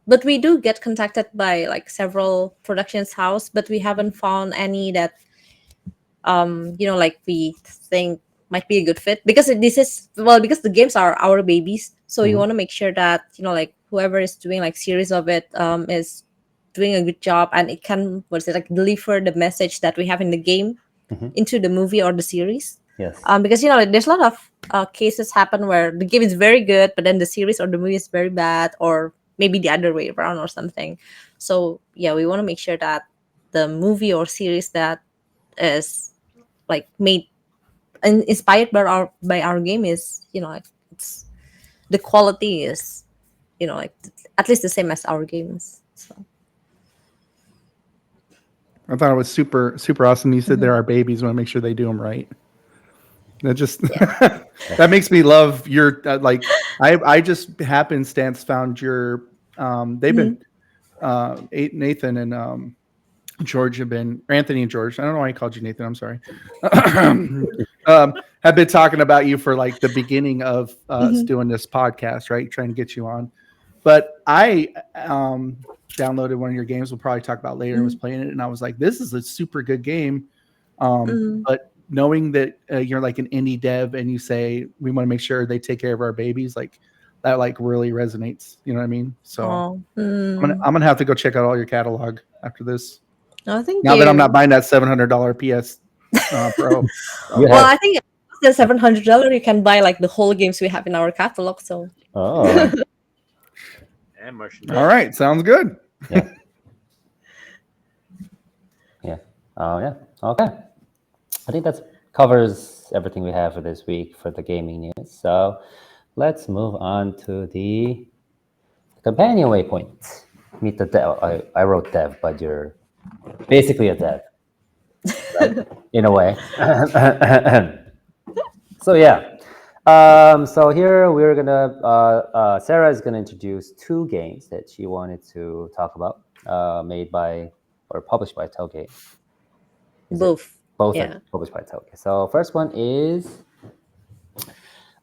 But we do get contacted by like several productions house, but we haven't found any that like we think might be a good fit because this is well because the games are our babies, so you Mm-hmm. want to make sure that like whoever is doing like series of it is doing a good job and it can what is it like deliver the message that we have in the game Mm-hmm. into the movie or the series. Yes. Because there's a lot of cases happen where the game is very good but then the series or the movie is very bad, or maybe the other way around or something. So yeah, we want to make sure that the movie or series that is like made and inspired by our game is like it's the quality is like at least the same as our games. So I thought it was super super awesome. You said mhm. there are babies. Want to make sure they do them right. That just Yeah. that makes me love your like. I just happenstance found your. They've Mhm. been Nathan and George have been, or Anthony and George. I don't know why I called you Nathan. I'm sorry. Have been talking about you for like the beginning of us Mhm. doing this podcast, right? Trying to get you on. But I downloaded one of your games. We'll probably talk about later. And was Mhm. playing it, and I was like, "This is a super good game." Mhm. But knowing that you're like an indie dev, and you say we want to make sure they take care of our babies, like that, like really resonates. You know what I mean? So Oh, I'm gonna have to go check out all your catalog after this. oh, thank Now that I'm not you. buying that $700 PS Bro. You Well, have I think the $700 you can buy like the whole games we have in our catalog. So oh And merchandise. All right, sounds good. yeah yeah yeah okay. I think that covers everything we have for this week for the gaming news. So let's move on to the companion waypoint. Meet the dev. I wrote dev, but you're basically a dev, right? In a way. So yeah. So here we're gonna. Sarah is gonna introduce two games that she wanted to talk about, made by or published by Toge. Is it both. both are Yeah. published by Toge? So first one is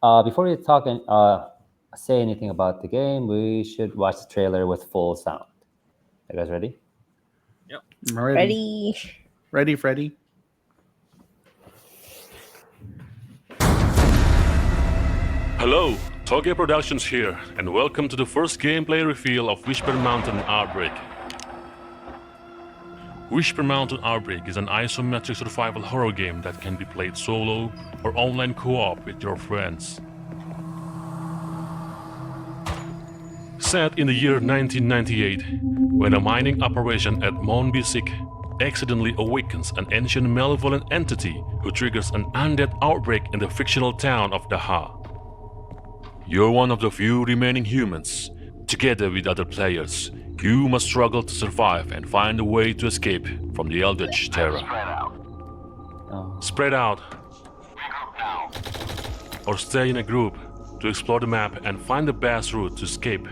before we talk and say anything about the game, we should watch the trailer with full sound. You guys ready? Yep. I'm ready. Ready? Ready, Freddy? Hello, Toge Productions here, and welcome to the first gameplay reveal of Whisper Mountain Outbreak. Whisper Mountain Outbreak is an isometric survival horror game that can be played solo or online co-op with your friends. Set in the year 1998, when a mining operation at Mount accidentally awakens an ancient malevolent entity who triggers an undead outbreak in the fictional town of Daha. You're one of the few remaining humans. Together with other players, you must struggle to survive and find a way to escape from the Eldritch Terror. Oh. Spread out, or stay in a group to explore the map and find the best route to escape.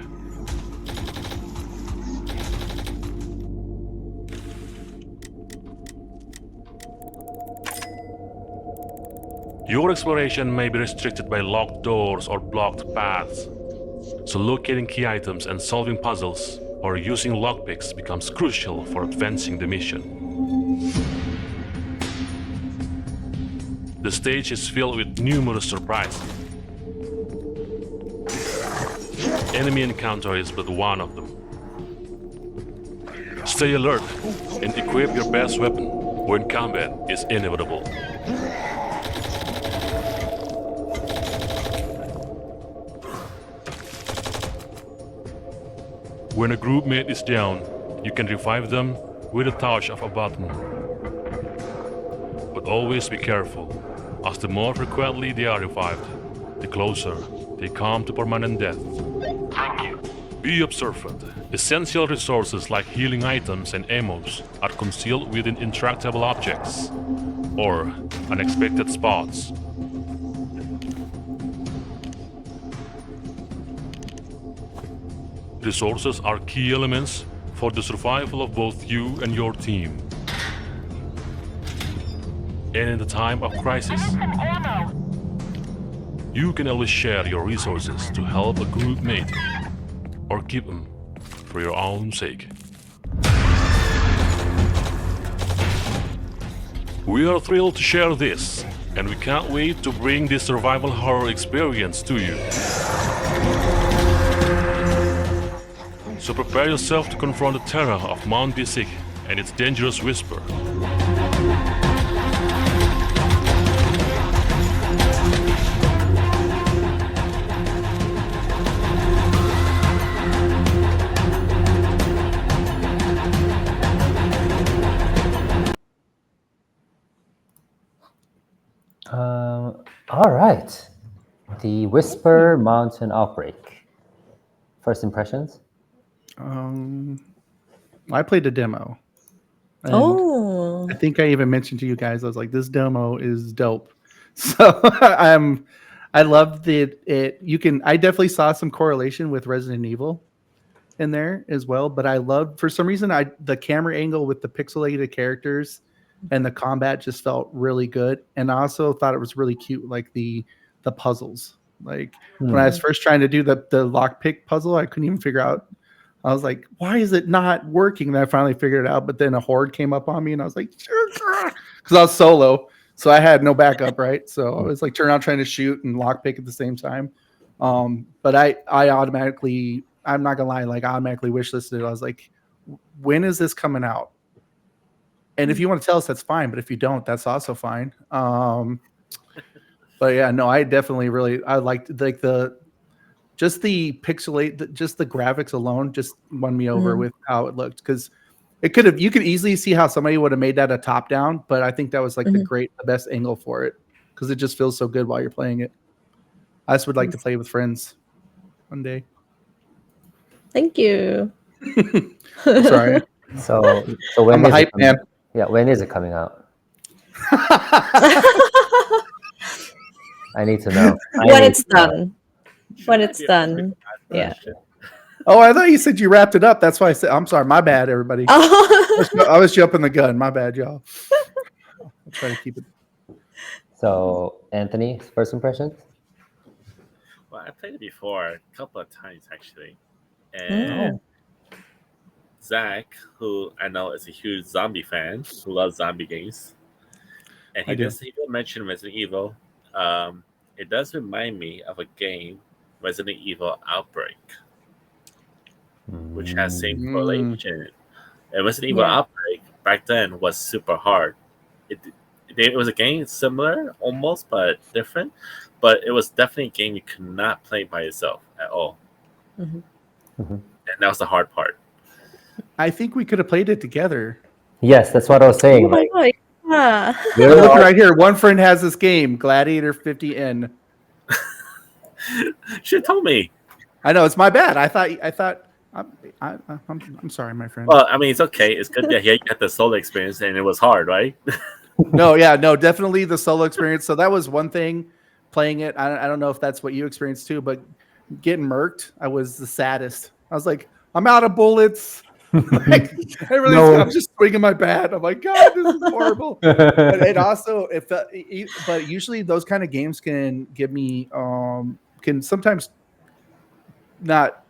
Your exploration may be restricted by locked doors or blocked paths, so locating key items and solving puzzles or using lockpicks becomes crucial for advancing the mission. The stage is filled with numerous surprises. Enemy encounter is but one of them. Stay alert and equip your best weapon when combat is inevitable. When a group mate is down, you can revive them with a touch of a button. But always be careful, as the more frequently they are revived, the closer they come to permanent death. Be observant. Essential resources like healing items and ammos are concealed within intractable objects or unexpected spots. Resources are key elements for the survival of both you and your team. And in the time of crisis, you can always share your resources to help a group mate or keep them for your own sake. We are thrilled to share this, and we can't wait to bring this survival horror experience to you. So prepare yourself to confront the terror of Mount Bisik and its dangerous whisper. All right. The Whisper Mountain Outbreak. First impressions? I played a demo. And Oh. I think I even mentioned to you guys, I was like, this demo is dope. So I loved it. I definitely saw some correlation with Resident Evil in there as well. But I loved, for some reason, the camera angle with the pixelated characters and the combat just felt really good. And I also thought it was really cute, like the puzzles. Like when I was first trying to do the lockpick puzzle, I couldn't even figure out. I was like, why is it not working? And I finally figured it out. But then a horde came up on me and I was like, because I was solo. So I had no backup, right? So I was like turning around trying to shoot and lockpick at the same time. But I automatically, I'm not gonna lie, like I automatically wishlisted it. I was like, when is this coming out? And if you want to tell us, that's fine. But if you don't, that's also fine. But yeah, no, I definitely I liked like just the pixelate, just the graphics alone just won me over with how it looked, because you could easily see how somebody would have made that a top down, but I think that was like the best angle for it, because it just feels so good while you're playing it. I just would like to play with friends one day. Thank you. Sorry. So when I'm a is it hype coming? man. Yeah, when is it coming out? I need to know. When it's done. When it's done. Yeah. Oh, I thought you said you wrapped it up. That's why I said, I'm sorry. My bad, everybody. I was jumping the gun. My bad, y'all. I'll try to keep it. So, Anthony, first impressions? Well, I played it before a couple of times actually, and Zach, who I know is a huge zombie fan, who loves zombie games, and he did mention Resident Evil. It does remind me of a game, Resident Evil Outbreak, which has same correlation. And Resident Evil Outbreak back then was super hard. It was a game similar, almost, but different. But it was definitely a game you could not play by yourself at all. And that was the hard part. I think we could have played it together. Yes, that's what I was saying. Oh my God. Look right here. One friend has this game, Gladiator 50N. Should have told me. I know, it's my bad. I'm sorry, my friend. Well, I mean, it's okay. It's good that you had the solo experience, and it was hard, right? No, definitely the solo experience. So that was one thing. Playing it, I don't know if that's what you experienced too, but getting murked, I was the saddest. I was like, I'm out of bullets. Like, I'm just swinging my bat. I'm like, God, this is horrible. But it also, but usually those kind of games can give me, can sometimes not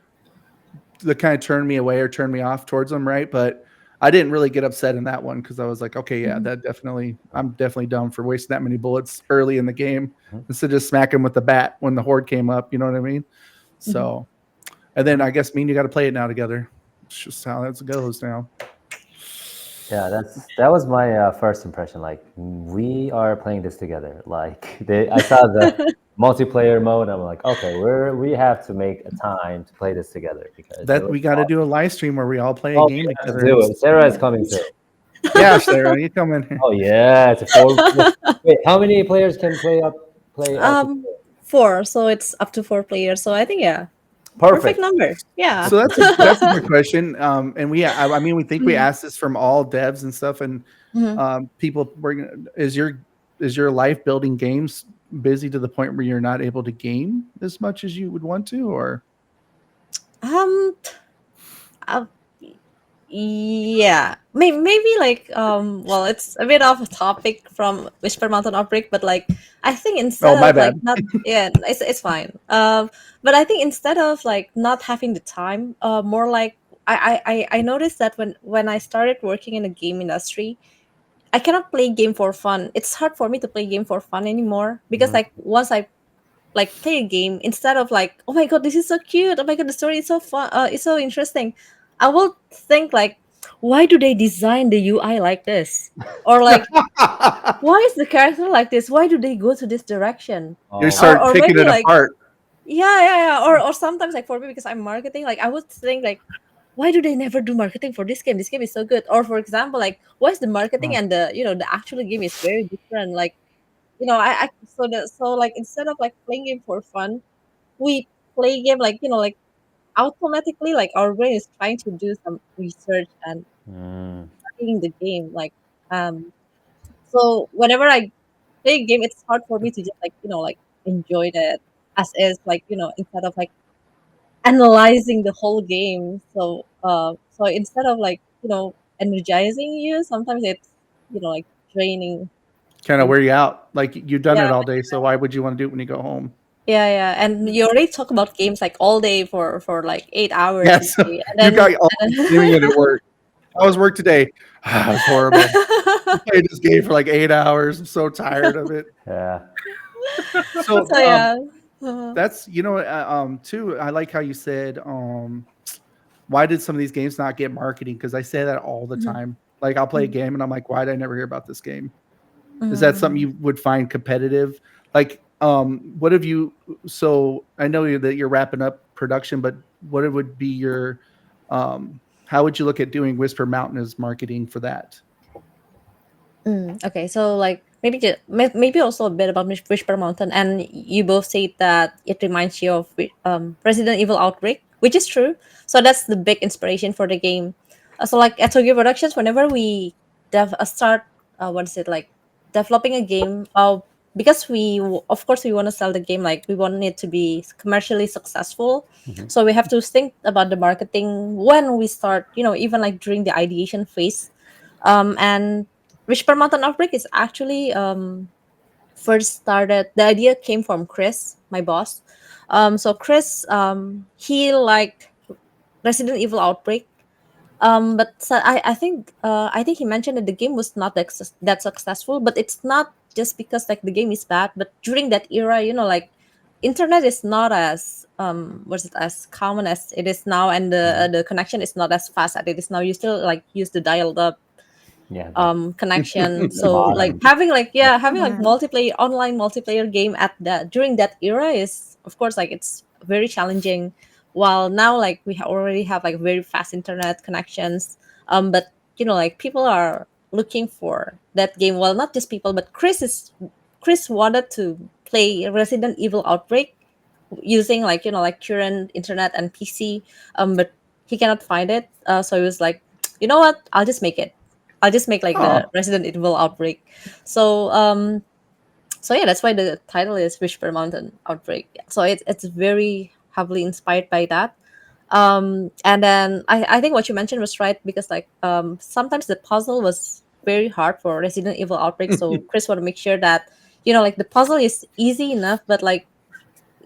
the kind of turn me away or turn me off towards them, right? But I didn't really get upset in that one, because I was like, okay, yeah, I'm definitely down for wasting that many bullets early in the game instead of just smacking with the bat when the horde came up. You know what I mean? So, and then I guess me and you got to play it now together. It's just how that goes now. Yeah, that was my first impression. Like, we are playing this together. Like, I saw the multiplayer mode. I'm like, okay, we have to make a time to play this together, because that we got to do a live stream where we all play a game together. Do it. Sarah is coming too. Yeah, Sarah, you come in here. Oh yeah, it's a 4. Wait, how many players can play up? 4, so it's up to 4 players. So I think perfect number. Yeah. So that's a good question. And we think we asked this from all devs and stuff, and people. Is your life building games busy to the point where you're not able to game as much as you would want to, or? Yeah, maybe like well, it's a bit off topic from Whisper Mountain Outbreak, but like I think instead of like not it's fine. But I think instead of like not having the time, more like I noticed that when I started working in the game industry, I cannot play game for fun. It's hard for me to play game for fun anymore, because like once I like play a game, instead of like, oh my God, this is so cute, oh my God, the story is so fun, it's so interesting, I will think like, why do they design the UI like this? Or like, why is the character like this? Why do they go to this direction? You start picking it apart. Yeah. Or sometimes like for me, because I'm marketing, like I would think like, why do they never do marketing for this game? This game is so good. Or for example, like, why is the marketing and the the actual game is very different? Like, so like instead of like playing game for fun, we play game like like automatically, like our brain is trying to do some research and studying the game. Like so whenever I play a game, it's hard for me to just like like enjoy that as is, like instead of like analyzing the whole game. So instead of like energizing you, sometimes it's like draining. Kind of wear you out. Like, you've done it all day, so why would you want to do it when you go home? Yeah, and you already talk about games like all day for like 8 hours. Yes, and then, you got all doing it at work. How was work today? It was horrible. I played this game for like 8 hours. I'm so tired of it. Yeah. So yeah. that's too. I like how you said, why did some of these games not get marketing? Because I say that all the time. Like I'll play a game and I'm like, why did I never hear about this game? Is that something Mm. you would find competitive? Like, what have you? So I know that you're wrapping up production, but what would be your? How would you look at doing Whisper Mountain as marketing for that? Okay, so like maybe also a bit about Whisper Mountain, and you both say that it reminds you of Resident Evil Outbreak, which is true. So that's the big inspiration for the game. So like at Toge Productions, whenever we start, what is it like, developing a game, because of course we want to sell the game, like we want it to be commercially successful. Mhm. So we have to think about the marketing when we start, even like during the ideation phase. And Whisper Mountain Outbreak is actually first started. The idea came from Chris, my boss. So Chris, he liked Resident Evil Outbreak. But I think he mentioned that the game was not that successful. But it's not just because like the game is bad. But during that era, like internet is not as was it as common as it is now, and the connection is not as fast as it is now. You still like use the dial up Yeah, connection. the So like modem. having like multiplayer online multiplayer game at that during that era is, of course, like it's very challenging, while now like we already have like very fast internet connections. But like people are looking for that game. Well, not just people, but Chris wanted to play Resident Evil Outbreak using like like current internet and PC. But he cannot find it. So he was like, you know what, I'll just make like the Oh, Resident Evil Outbreak. So yeah, that's why the title is Whisper Mountain Outbreak. So it's very heavily inspired by that. And then I think what you mentioned was right, because like sometimes the puzzle was very hard for Resident Evil Outbreak. So Chris want to make sure that like the puzzle is easy enough, but like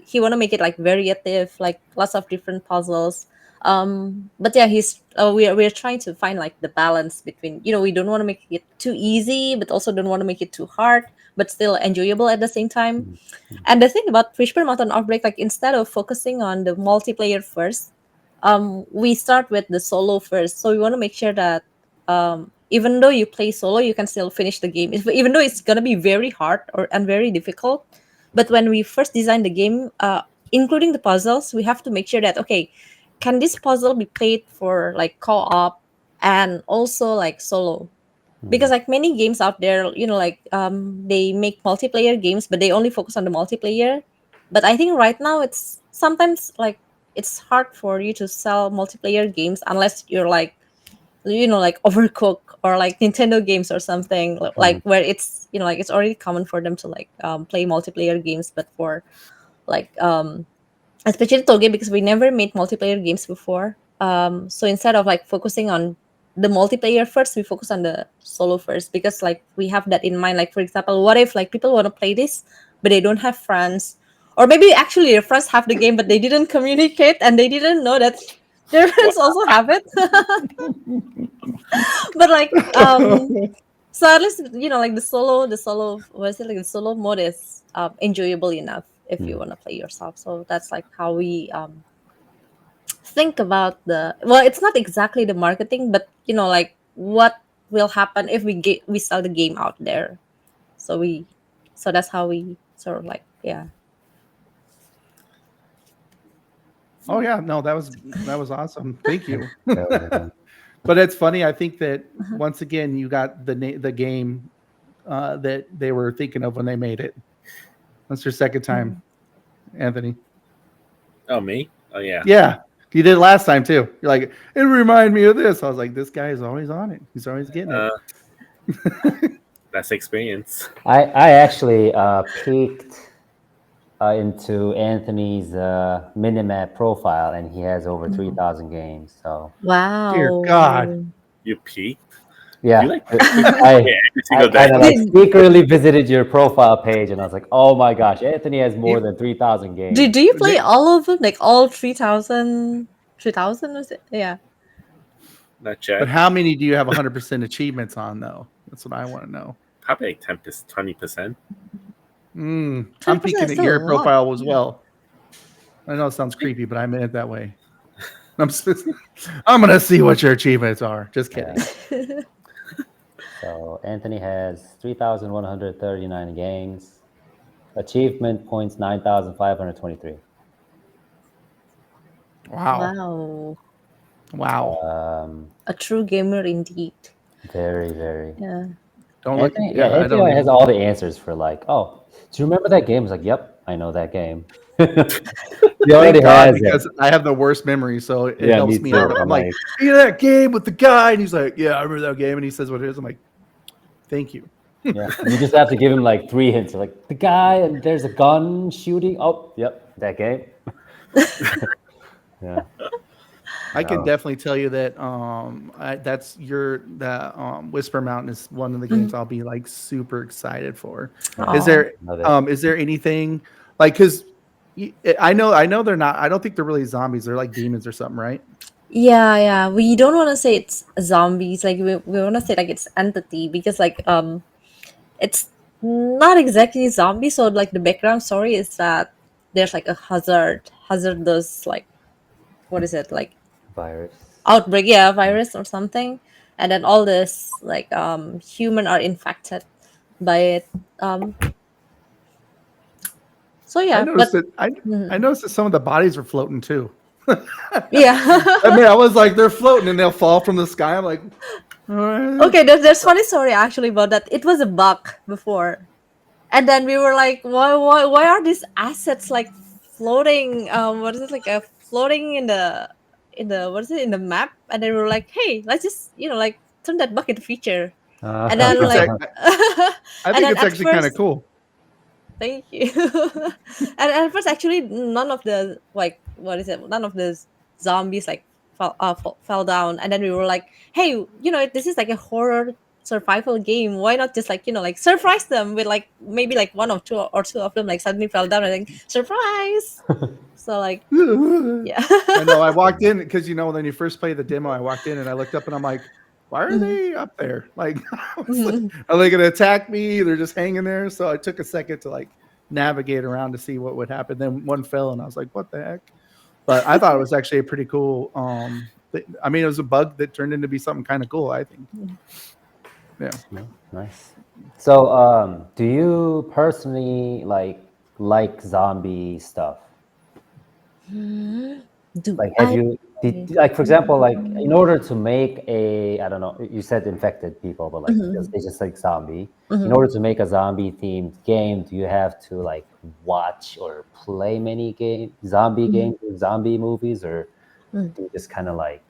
he want to make it like variative, like lots of different puzzles. But yeah, we're trying to find like the balance between, we don't want to make it too easy but also don't want to make it too hard, but still enjoyable at the same time. Mhm. And the thing about Whisper Mountain Outbreak, like instead of focusing on the multiplayer first, we start with the solo first. So we want to make sure that even though you play solo, you can still finish the game, even though it's gonna be very hard and very difficult. But when we first design the game, including the puzzles, we have to make sure that, okay, can this puzzle be played for like co-op and also like solo? Because Mhm. like many games out there, like they make multiplayer games but they only focus on the multiplayer. But I think right now it's sometimes like it's hard for you to sell multiplayer games unless you're like like Overcook or like Nintendo games or something, Mhm. like where it's like it's already common for them to like play multiplayer games. But for like especially Toge, because we never made multiplayer games before. So instead of like focusing on the multiplayer first, we focus on the solo first, because like we have that in mind. Like for example, what if like people want to play this but they don't have friends, or maybe actually their friends have the game but they didn't communicate and they didn't know that their Wow. friends also have it. But like so at least like the solo was it like the solo mode is enjoyable enough if you Mhm. want to play yourself. So that's like how we think about well, it's not exactly the marketing, but like what will happen if we sell the game out there. So that's how we sort of like, yeah. oh yeah, no, that was awesome. Thank you. That was a good one. But it's funny. I think that Uh-huh. once again, you got the game that they were thinking of when they made it. That's your second time, Mhm. Anthony. Oh, me? Oh, yeah. Yeah, you did it last time too. You're like, it reminded me of this. I was like, this guy is always on it. He's always getting it. Uh, that's experience. I actually peeked into Anthony's minimap profile, and he has over Mhm. 3,000 games. So Dear God. Wow. You peaked? You yeah, like I every I single day. kind of like Did, secretly visited your profile page, and I was like, oh my gosh, Anthony has more You- than 3,000 do, games. do you play they- all of them, like all 3000? 3000 was it? Yeah. Not but yet. how many do you have 100% achievements on though? That's what I want to know. Probably like 10%, 20%. I'm 20% peeking is at still a your lot. profile as well. I know it sounds creepy, but I meant it that way. I'm gonna see what your achievements are. Just Yeah. kidding. So Anthony has 3,139 games. Achievement points 9,523. Wow. Wow. Wow. A true gamer indeed. Very, very. Yeah. Don't look. Anthony, yeah, Yeah, I Anthony don't has even. all the answers for like, oh, do you remember that game? It's like, yep, I know that game. He already Thank God, has it. because I have the worst memory, so it Yeah, me helps me out. too. I'm I'm like, like, you know that game with the guy, and he's like, yeah, I remember that game, and he says what it is. I'm like, thank you. yeah, you just have to give him like 3 hints. You're like, the guy, and there's a gun shooting. Oh, yep, that game. Yeah. I can No. definitely tell you that that's that Whisper Mountain is one of the games I'll be like super excited for. Is Oh. Love it. is there anything like because I know they're not. I don't think they're really zombies. They're like demons or something, right? Yeah. We don't want to say it's zombies. Like we want to say like it's entity because like it's not exactly zombie. So like the background story is that there's like a hazardous like what is it like Virus. outbreak, yeah, virus or something, and then all this like human are infected by it. Um. So I yeah, noticed but that I noticed that some of the bodies were floating too. yeah. I mean, I was like, they're floating and they'll fall from the sky. I'm like, Okay, there's funny story actually about that. It was a bug before, and then we were like, why are these assets like floating? What is it like floating in the what is it in the map? And then we were like, hey, let's just like turn that bug into feature. And I think then it's like, I and think then it's at actually kind of first, cool. thank you. And at first, actually, none of the like what is it? None of the zombies like fell down. And then we were like, hey, this is like a horror survival game. Why not just like like surprise them with like maybe like one or two of them like suddenly fell down and like surprise. So like yeah. I know. I walked in because when you first play the demo, I walked in and I looked up and I'm like, why are Mhm, they up there? Like, I was like, mhm, are they going to attack me? They're just hanging there. So I took a second to like navigate around to see what would happen. Then one fell and I was like, what the heck? But I thought it was actually a pretty cool. I mean, it was a bug that turned into be something kind of cool. I think. Yeah. No? Nice. So, do you personally like zombie stuff? Do Like, have I? you like, for example, like in order to make a, I don't know, you said infected people, but like Mhm, they just like zombie. In mhm, order to make a zombie themed game, do you have to like watch or play many zombie mhm, games or zombie movies, or mhm. do you just kind of like,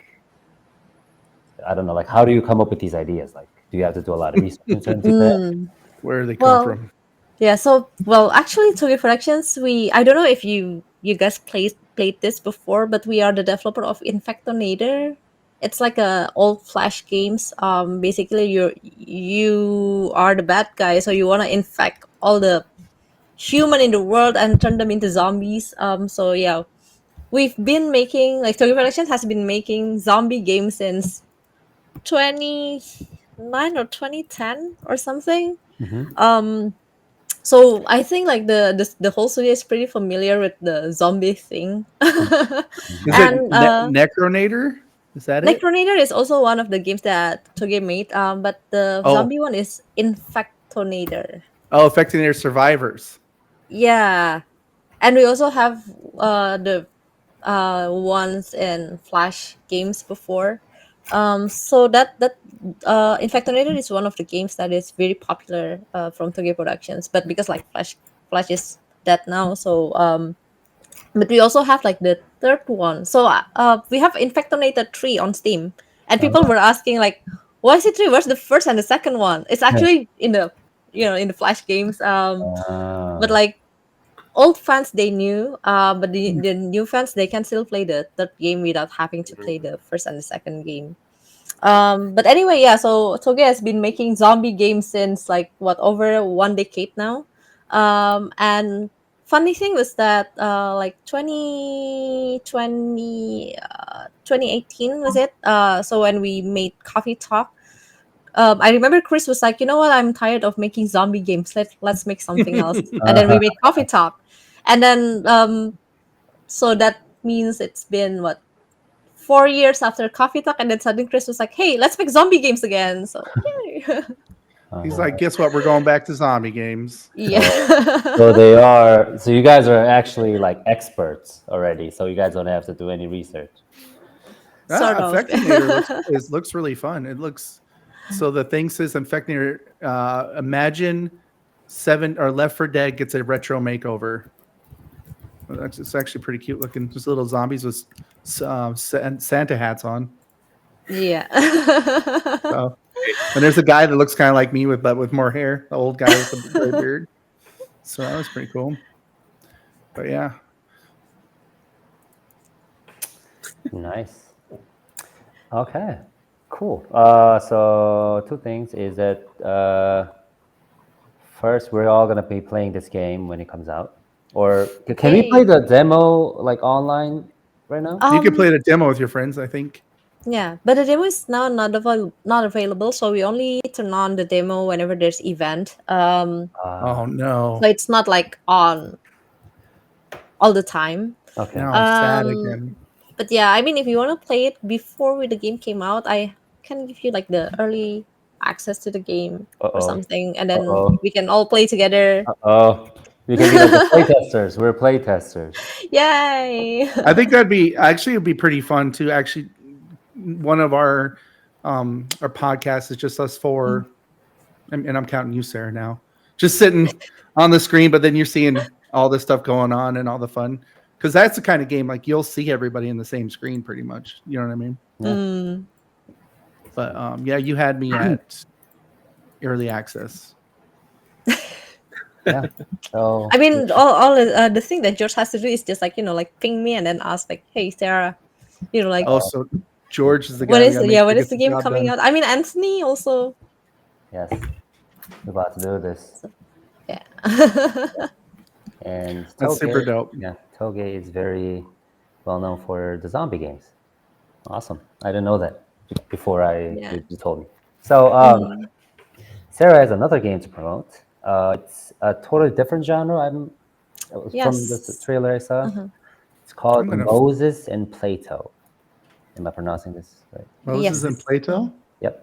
I don't know, like how do you come up with these ideas? Like, do you have to do a lot of research in terms of that? Mm. Where do they come Well, from? yeah, so well, actually, Toge Productions, I don't know if you guys played this before, but we are the developer of Infectonator. It's like a old Flash games. Basically, you are the bad guy, so you wanna infect all the human in the world and turn them into zombies. So yeah, we've been making like Toge Productions has been making zombie games since 2009 or 2010 or something. Hmm. Um, so I think like the whole studio is pretty familiar with the zombie thing. Is it And Necronator? Is that it? Necronator is also one of the games that Toge made. But the Oh, zombie one is Infectonator. oh, Affecting Survivors. Yeah, and we also have the ones in Flash games before. So that Infectonator is one of the games that is very popular from Toge Productions. But because like Flash is dead now, so but we also have like the third one. So we have Infectonator 3 on Steam, and people were asking like, why is it 3? Where's the first and the second one? It's actually in the in the Flash games. But Uh, like old fans they knew, but the new fans they can still play the third game without having to play the first and the second game. But anyway, yeah. So Toge has been making zombie games since like what over 1 decade now. And funny thing was that like 2018 was it? So when we made Coffee Talk, I remember Chris was like, you know what? I'm tired of making zombie games. Let's make something else. And then we made Coffee Talk, and then so that means it's been what 4 years after Coffee Talk, and then suddenly Chris was like, hey, let's make zombie games again. So yay. He's like, guess what? We're going back to zombie games. Yeah. So they are. So you guys are actually like experts already. So you guys don't have to do any research. Sort of. Effectinator looks really fun. It looks so the thing says Effectinator. Imagine Left 4 Dead gets a retro makeover. It's actually pretty cute looking. Just little zombies with Santa hats on. Yeah. So, and there's a guy that looks kind of like me with more hair. The old guy with the gray beard. So that was pretty cool. But yeah. Nice. Okay. Cool. So two things is that first we're all gonna be playing this game when it comes out, or can we play the demo like online right now? You can play the demo with your friends, I think. Yeah, but the demo is now not available, so we only turn on the demo whenever there's event. Oh no! So it's not like on all the time. Okay. Now I'm sad again. But yeah, I mean, if you want to play it before the game came out, I can give you like the early access to the game or something, and then we can all play together. We can be like the playtesters. We're playtesters. Yay! I think it'd be pretty fun to actually. One of our podcasts is just us four, and I'm counting you, Sarah, now. Just sitting on the screen, but then you're seeing all this stuff going on and all the fun. Because that's the kind of game like you'll see everybody in the same screen pretty much. You know what I mean? Yeah. But yeah, you had me at early access. Yeah. So I mean, all the thing that George has to do is just like like ping me and then ask like, "Hey, Sarah," like. Oh, so George is the guy. When is the game coming out? I mean, Anthony also. Yes, we're about to do this. Yeah. And that's super dope. Yeah, Toge is very well known for the zombie games. Awesome. I didn't know that before you told me. So Sarah has another game to promote. It's a totally different genre. From the trailer I saw. It's called Moses and Plato. Am I pronouncing this right? Moses and Plato? Yep.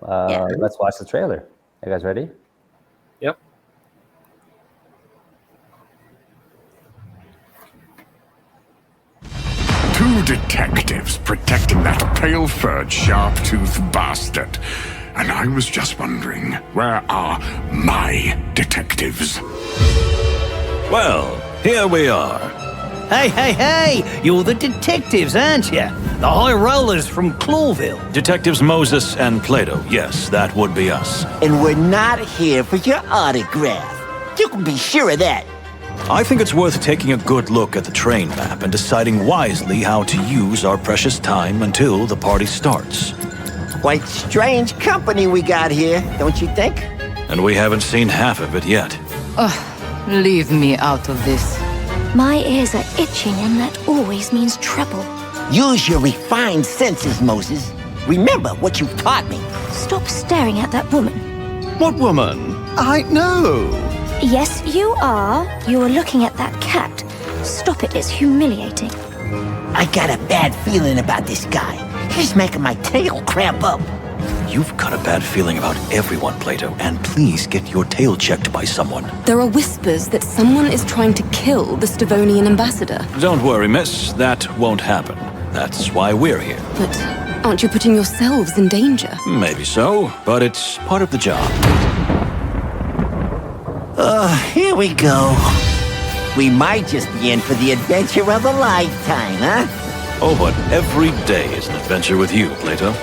Let's watch the trailer. Are you guys ready? Yep. Two detectives protecting that pale-furred, sharp-toothed bastard. And I was just wondering, where are my detectives? Well, here we are. Hey, you're the detectives, aren't you? The high rollers from Clawville. Detectives Moses and Plato, yes, that would be us. And we're not here for your autograph. You can be sure of that. I think it's worth taking a good look at the train map and deciding wisely how to use our precious time until the party starts. Quite strange company we got here, don't you think? And we haven't seen half of it yet. Ugh, leave me out of this. My ears are itching, and that always means trouble. Use your refined senses, Moses. Remember what you've taught me. Stop staring at that woman. What woman? I know. Yes, you are. You are looking at that cat. Stop it, it's humiliating. I got a bad feeling about this guy. He's making my tail cramp up. You've got a bad feeling about everyone, Plato, and please get your tail checked by someone. There are whispers that someone is trying to kill the Stavonian ambassador. Don't worry, miss. That won't happen. That's why we're here. But aren't you putting yourselves in danger? Maybe so, but it's part of the job. Here we go. We might just be in for the adventure of a lifetime, huh? Oh, but every day is an adventure with you, Plato.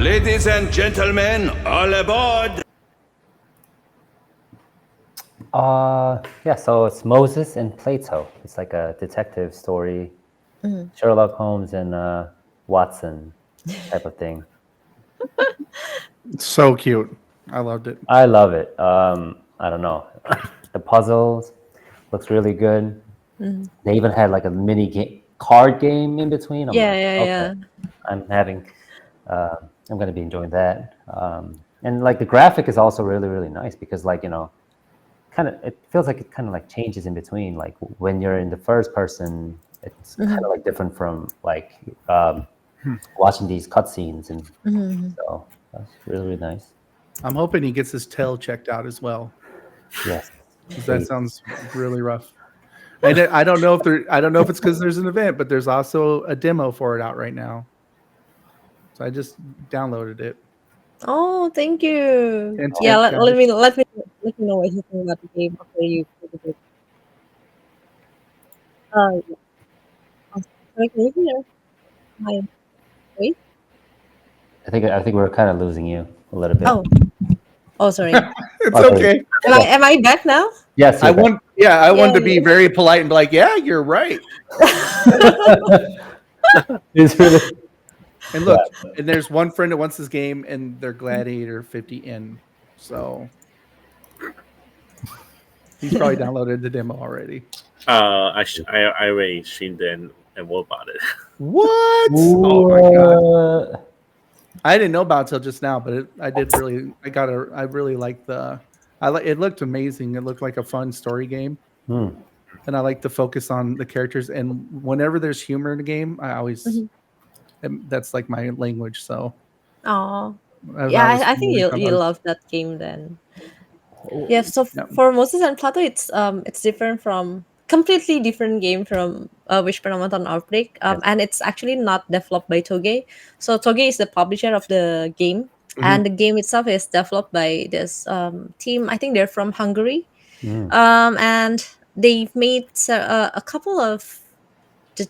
Ladies and gentlemen, all aboard! Yeah, so it's Moses and Plato. It's like a detective story, Sherlock Holmes and Watson type of thing. So cute. I loved it. I love it. I don't know. The puzzles looks really good. They even had like a mini card game in between. I'm having. I'm going to be enjoying that. And like the graphic is also really, really nice because like, it feels like it kind of like changes in between. Like when you're in the first person, it's kind of like different from like watching these cutscenes, and Mhm. so that's really, really nice. I'm hoping he gets his tail checked out as well, Yes, because that please. sounds really rough. And I don't know if I don't know if it's because there's an event, but there's also a demo for it out right now. So I just downloaded it. Oh, thank you. Hint, Yeah, hint, let, guys. let me let me let me know what you think about the game after you play it. Yeah. Sorry, can you hear my voice? I think we're kind of losing you a little bit. Oh, sorry. It's Oh, sorry. okay. Am I back now? Yes, I you're back. wanted to be very polite and be like, yeah, you're right. It's really And look, and there's one friend that wants this game, and they're Gladiator 50 in. So he's probably downloaded the demo already. I already streamed it and wrote about it. What? Oh my god! I didn't know about it till just now, but I did really. I really liked the. It looked amazing. It looked like a fun story game, and I like the focus on the characters. And whenever there's humor in a game, I always that's like my language. So Oh, that yeah. was I think really fun. you love that game then. Yeah. So for Moses and Plato, it's different from completely different game from Wishbone Mountain Outbreak. And it's actually not developed by Toge. So Toge is the publisher of the game, and the game itself is developed by this team. I think they're from Hungary. And they've made a couple of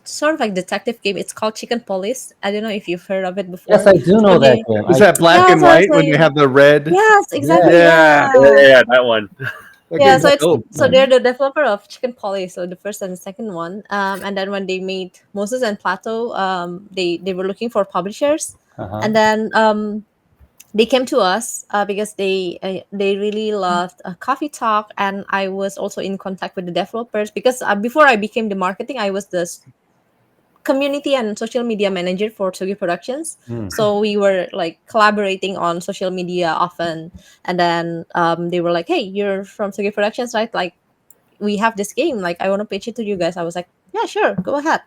sort of like detective game. It's called Chicken Police. I don't know if you've heard of it before. Yes, I do know So that they, game. Is that black yeah, and so it's white when you like, have the red? yes, exactly. Yeah. Yeah, that one. Yeah, so it's dope. so they're the developer of Chicken Poly, so the first and the second one. And then when they made Moses and Plato, they were looking for publishers, and then they came to us because they really loved Coffee Talk, and I was also in contact with the developers because before I became the marketing, I was the community and social media manager for Togi Productions. So we were like collaborating on social media often. And then they were like, "Hey, you're from Togi Productions, right? Like, we have this game. Like, I want to pitch it to you guys." I was like, "Yeah, sure, go ahead."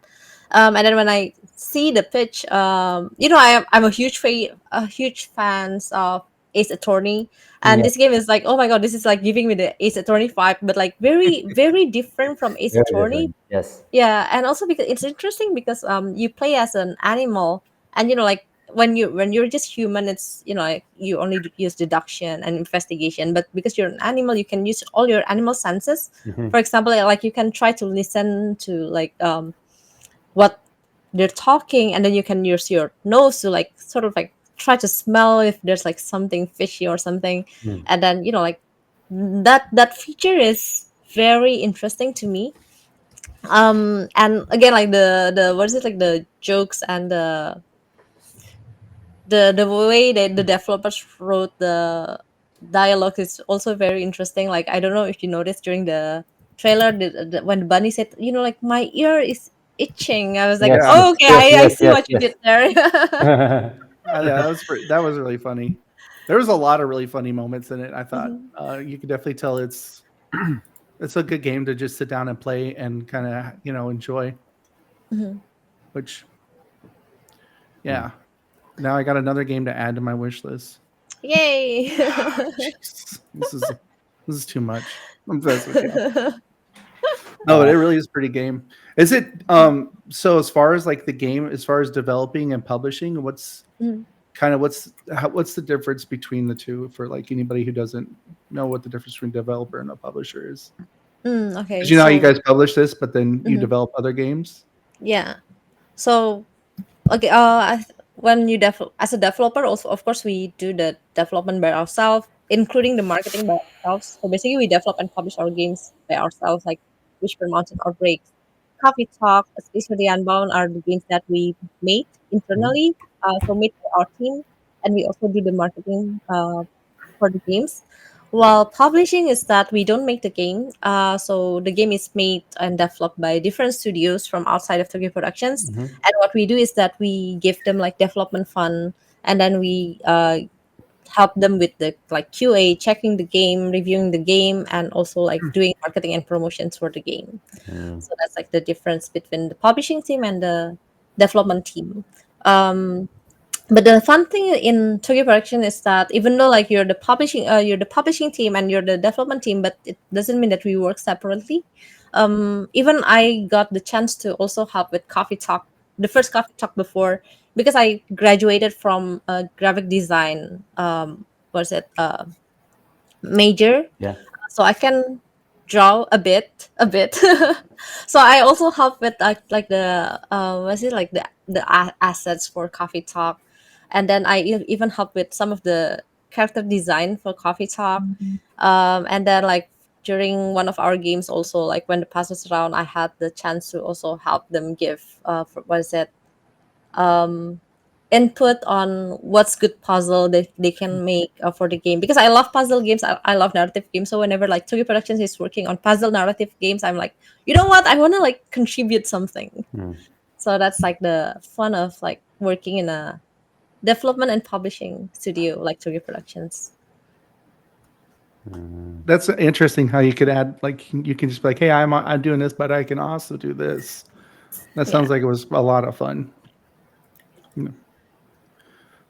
And then when I see the pitch, I'm a huge fans of Ace Attorney, and this game is like, oh my god, this is like giving me the Ace Attorney vibe, but like very very different from Ace Very Attorney. different. Yes. Yeah, and also because it's interesting because you play as an animal, and like when you're just human, it's like you only use deduction and investigation, but because you're an animal, you can use all your animal senses. For example, like you can try to listen to like what they're talking, and then you can use your nose to like sort of like try to smell if there's like something fishy or something. And then like that feature is very interesting to me. And again, like the what is it, like the jokes and the way that the developers wrote the dialogue is also very interesting. Like, I don't know if you noticed during the trailer, when the bunny said, like, my ear is itching. I was like, Yes. oh, okay, Yes. I Yes. see what you did there. Yeah, that was really funny. There was a lot of really funny moments in it. I thought you could definitely tell it's it's a good game to just sit down and play and kind of enjoy. Which, yeah. Now I got another game to add to my wish list. Yay. Jeez, this is too much. I'm messing with you. No, it really is a pretty game. Is it so as far as like the game, as far as developing and publishing, what's the difference between the two for like anybody who doesn't know what the difference between developer and a publisher is? Okay, Because how you so guys publish this, but then you develop other games. yeah. So okay, when you as a developer, also of course we do the development by ourselves, including the marketing by ourselves. So basically, we develop and publish our games by ourselves, like Wishbone Mountain Outbreak, Coffee Talk, Space for the Unbound are the games that we made internally, so made by our team, and we also do the marketing for the games. While publishing is that we don't make the game, so the game is made and developed by different studios from outside of Tokyo Productions. And what we do is that we give them like development fund, and then we help them with the like QA, checking the game, reviewing the game, and also like doing marketing and promotions for the game. So that's like the difference between the publishing team and the development team. But the fun thing in Toge Production is that even though like you're the publishing team and you're the development team, but it doesn't mean that we work separately. Even I got the chance to also help with Coffee Talk, the first Coffee Talk before, because I graduated from graphic design. Was it major? Yeah. So I can draw a bit. So I also help with like the was it like the assets for Coffee Talk, and then I even help with some of the character design for Coffee Talk. And then like during one of our games also, like when the pass was around, I had the chance to also help them give what is it um input on what's good puzzle they can make for the game, because I love puzzle games. I love narrative games, so whenever like Togi Productions is working on puzzle narrative games, I'm like, you know what, I want to like contribute something. So that's like the fun of like working in a development and publishing studio like Togi Productions. That's interesting how you could add, like, you can just be like, hey, I'm doing this, but I can also do this. That sounds like it was a lot of fun.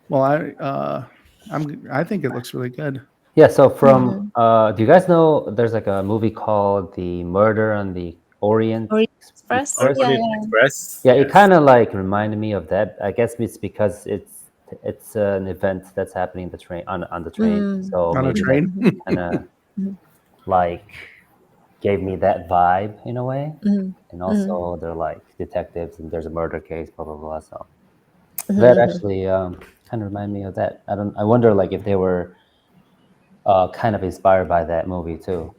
Well, I think it looks really good. Yeah. So from do you guys know there's like a movie called The Murder on the Orient Express? Express. Yeah, it kind of like reminded me of that. I guess it's because it's an event that's happening in the train on the train. So On a maybe train? that kind of like gave me that vibe in a way. And also they're like detectives and there's a murder case, blah blah blah. So that actually kind of reminded me of that. I wonder like if they were kind of inspired by that movie too.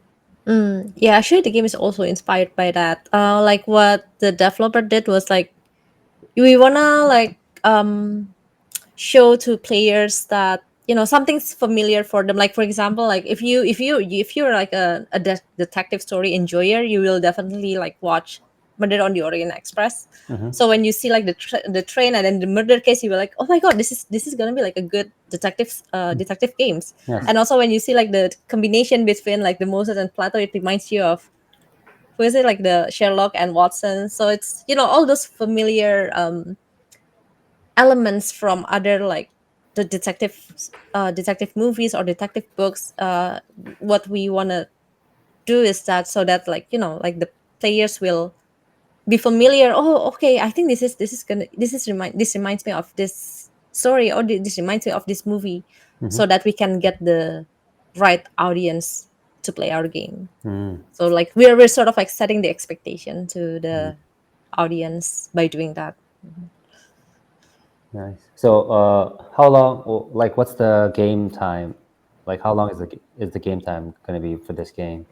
Yeah, actually the game is also inspired by that. Like what the developer did was like, we wanna like show to players that something's familiar for them. Like for example, like if you're like a detective story enjoyer, you will definitely like watch Murder on the Orient Express. So when you see like the train and then the murder case, you were like, oh my god, this is gonna be like a good detective games. Yes. And also when you see like the combination between like the Moses and Plato, it reminds you of, who is it, like the Sherlock and Watson. So it's all those familiar elements from other like the detective movies or detective books. What we want to do is that, so that like like the players will be familiar. Oh, okay, I think this reminds me of this story, or this reminds me of this movie, so that we can get the right audience to play our game. So like we're sort of like setting the expectation to the audience by doing that. Nice. So how long? Like, what's the game time? Like, how long is the game time going to be for this game?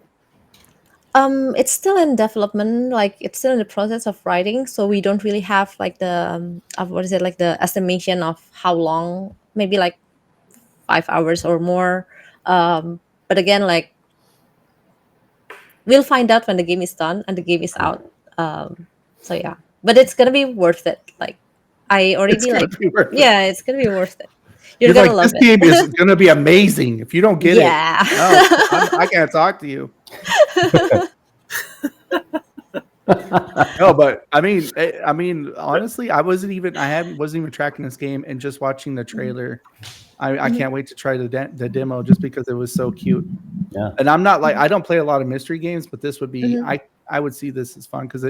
It's still in development, like it's still in the process of writing, so we don't really have like the what is it, like the estimation of how long. Maybe like 5 hours or more. But again, like we'll find out when the game is done and the game is out. So yeah, but it's gonna be worth it. Like I already like, yeah, it's gonna be worth it. You're gonna like, love this it. game is gonna be amazing. If you don't get Yeah. it, no, I can't talk to you. No, but I mean, honestly, I wasn't even tracking this game, and just watching the trailer, I can't wait to try the demo just because it was so cute. Yeah. And I'm not like, I don't play a lot of mystery games, but this would be I would see this as fun because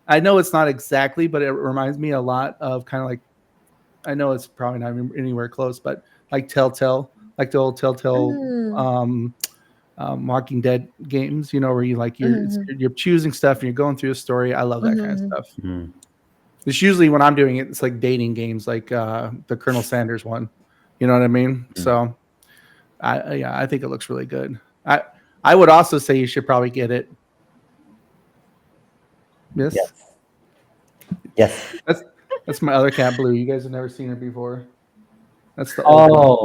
I know it's not exactly, but it reminds me a lot of kind of like, I know it's probably not anywhere close, but like Telltale, like the old Telltale Walking Dead games, where you like you're choosing stuff and you're going through a story. I love that kind of stuff. It's usually when I'm doing it, it's like dating games, like the Colonel Sanders one. You know what I mean? So, I think it looks really good. I would also say you should probably get it. Yes. Yes. That's my other cat, Blue. You guys have never seen her before. That's the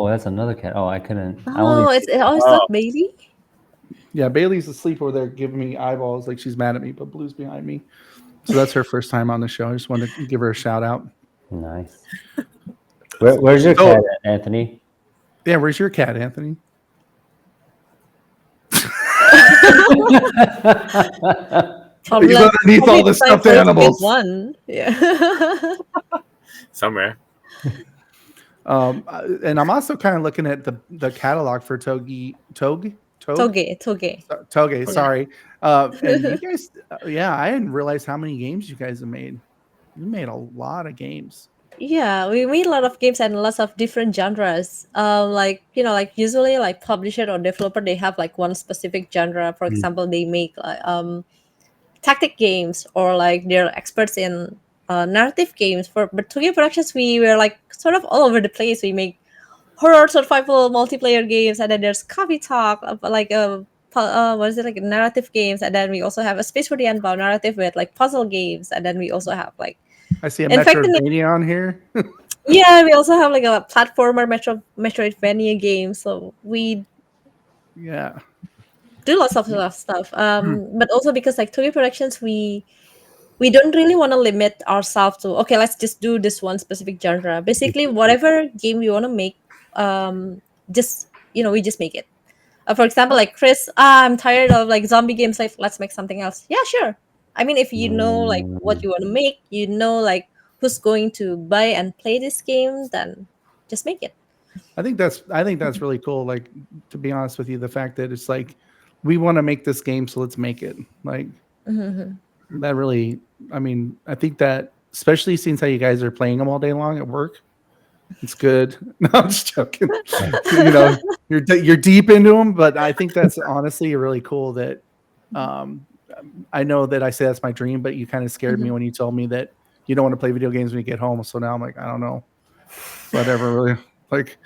that's another cat. Oh, I couldn't. It's not Bailey. Yeah, Bailey's asleep over there giving me eyeballs like she's mad at me, but Blue's behind me. So that's her first time on the show. I just wanted to give her a shout out. Nice. Where's your cat, Anthony? Yeah, where's your cat, Anthony? Probably He's underneath all the stuffed animals. One. Yeah. Somewhere. And I'm also kind of looking at the catalog for Toge. Toge. Sorry. And you guys, yeah, I didn't realize how many games you guys have made. You made a lot of games. Yeah, we made a lot of games and lots of different genres. Like like usually like publisher or developer they have like one specific genre. For example, they make tactic games or like they're experts in narrative games. But 2K Productions, we were like sort of all over the place. We make horror survival multiplayer games, and then there's Coffeetalk, like what is it, like narrative games, and then we also have a Space for the Unbound narrative with like puzzle games, and then we also have like I see a in fact Metroidvania on here. yeah, we also have like a platformer Metroidvania game. So we Yeah. do lots of stuff. But also because like 2K Productions, we don't really want to limit ourselves to okay, let's just do this one specific genre. Basically, whatever game we want to make, just we just make it. For example, like Chris, I'm tired of like zombie games. Like, let's make something else. Yeah, sure. I mean, if you know like what you want to make, like who's going to buy and play this game, then just make it. I think that's really cool. Like, to be honest with you, the fact that it's like we want to make this game, so let's make it. Like that really. I mean, I think that especially since how you guys are playing them all day long at work, it's good. No, I'm just joking. You're deep into them, but I think that's honestly really cool. That I know that I say that's my dream, but you kind of scared me when you told me that you don't want to play video games when you get home. So now I'm like, I don't know, whatever. Really, like,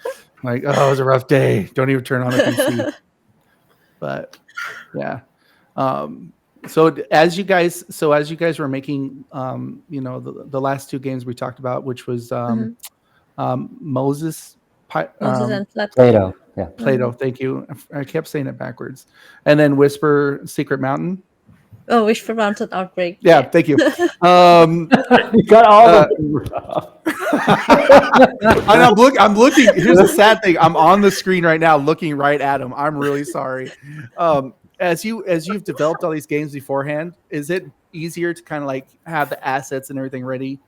oh, it was a rough day. Don't even turn on a PC. But yeah. So as you guys were making, the last two games we talked about, which was Moses and Plato. Yeah. Plato. Thank you. I kept saying it backwards. And then Whisper Secret Mountain. Oh, Whisper Mountain Outbreak. Yeah, thank you. You got all of them. I'm looking. Here's the sad thing. I'm on the screen right now, looking right at him. I'm really sorry. As you've developed all these games beforehand, is it easier to kind of like have the assets and everything ready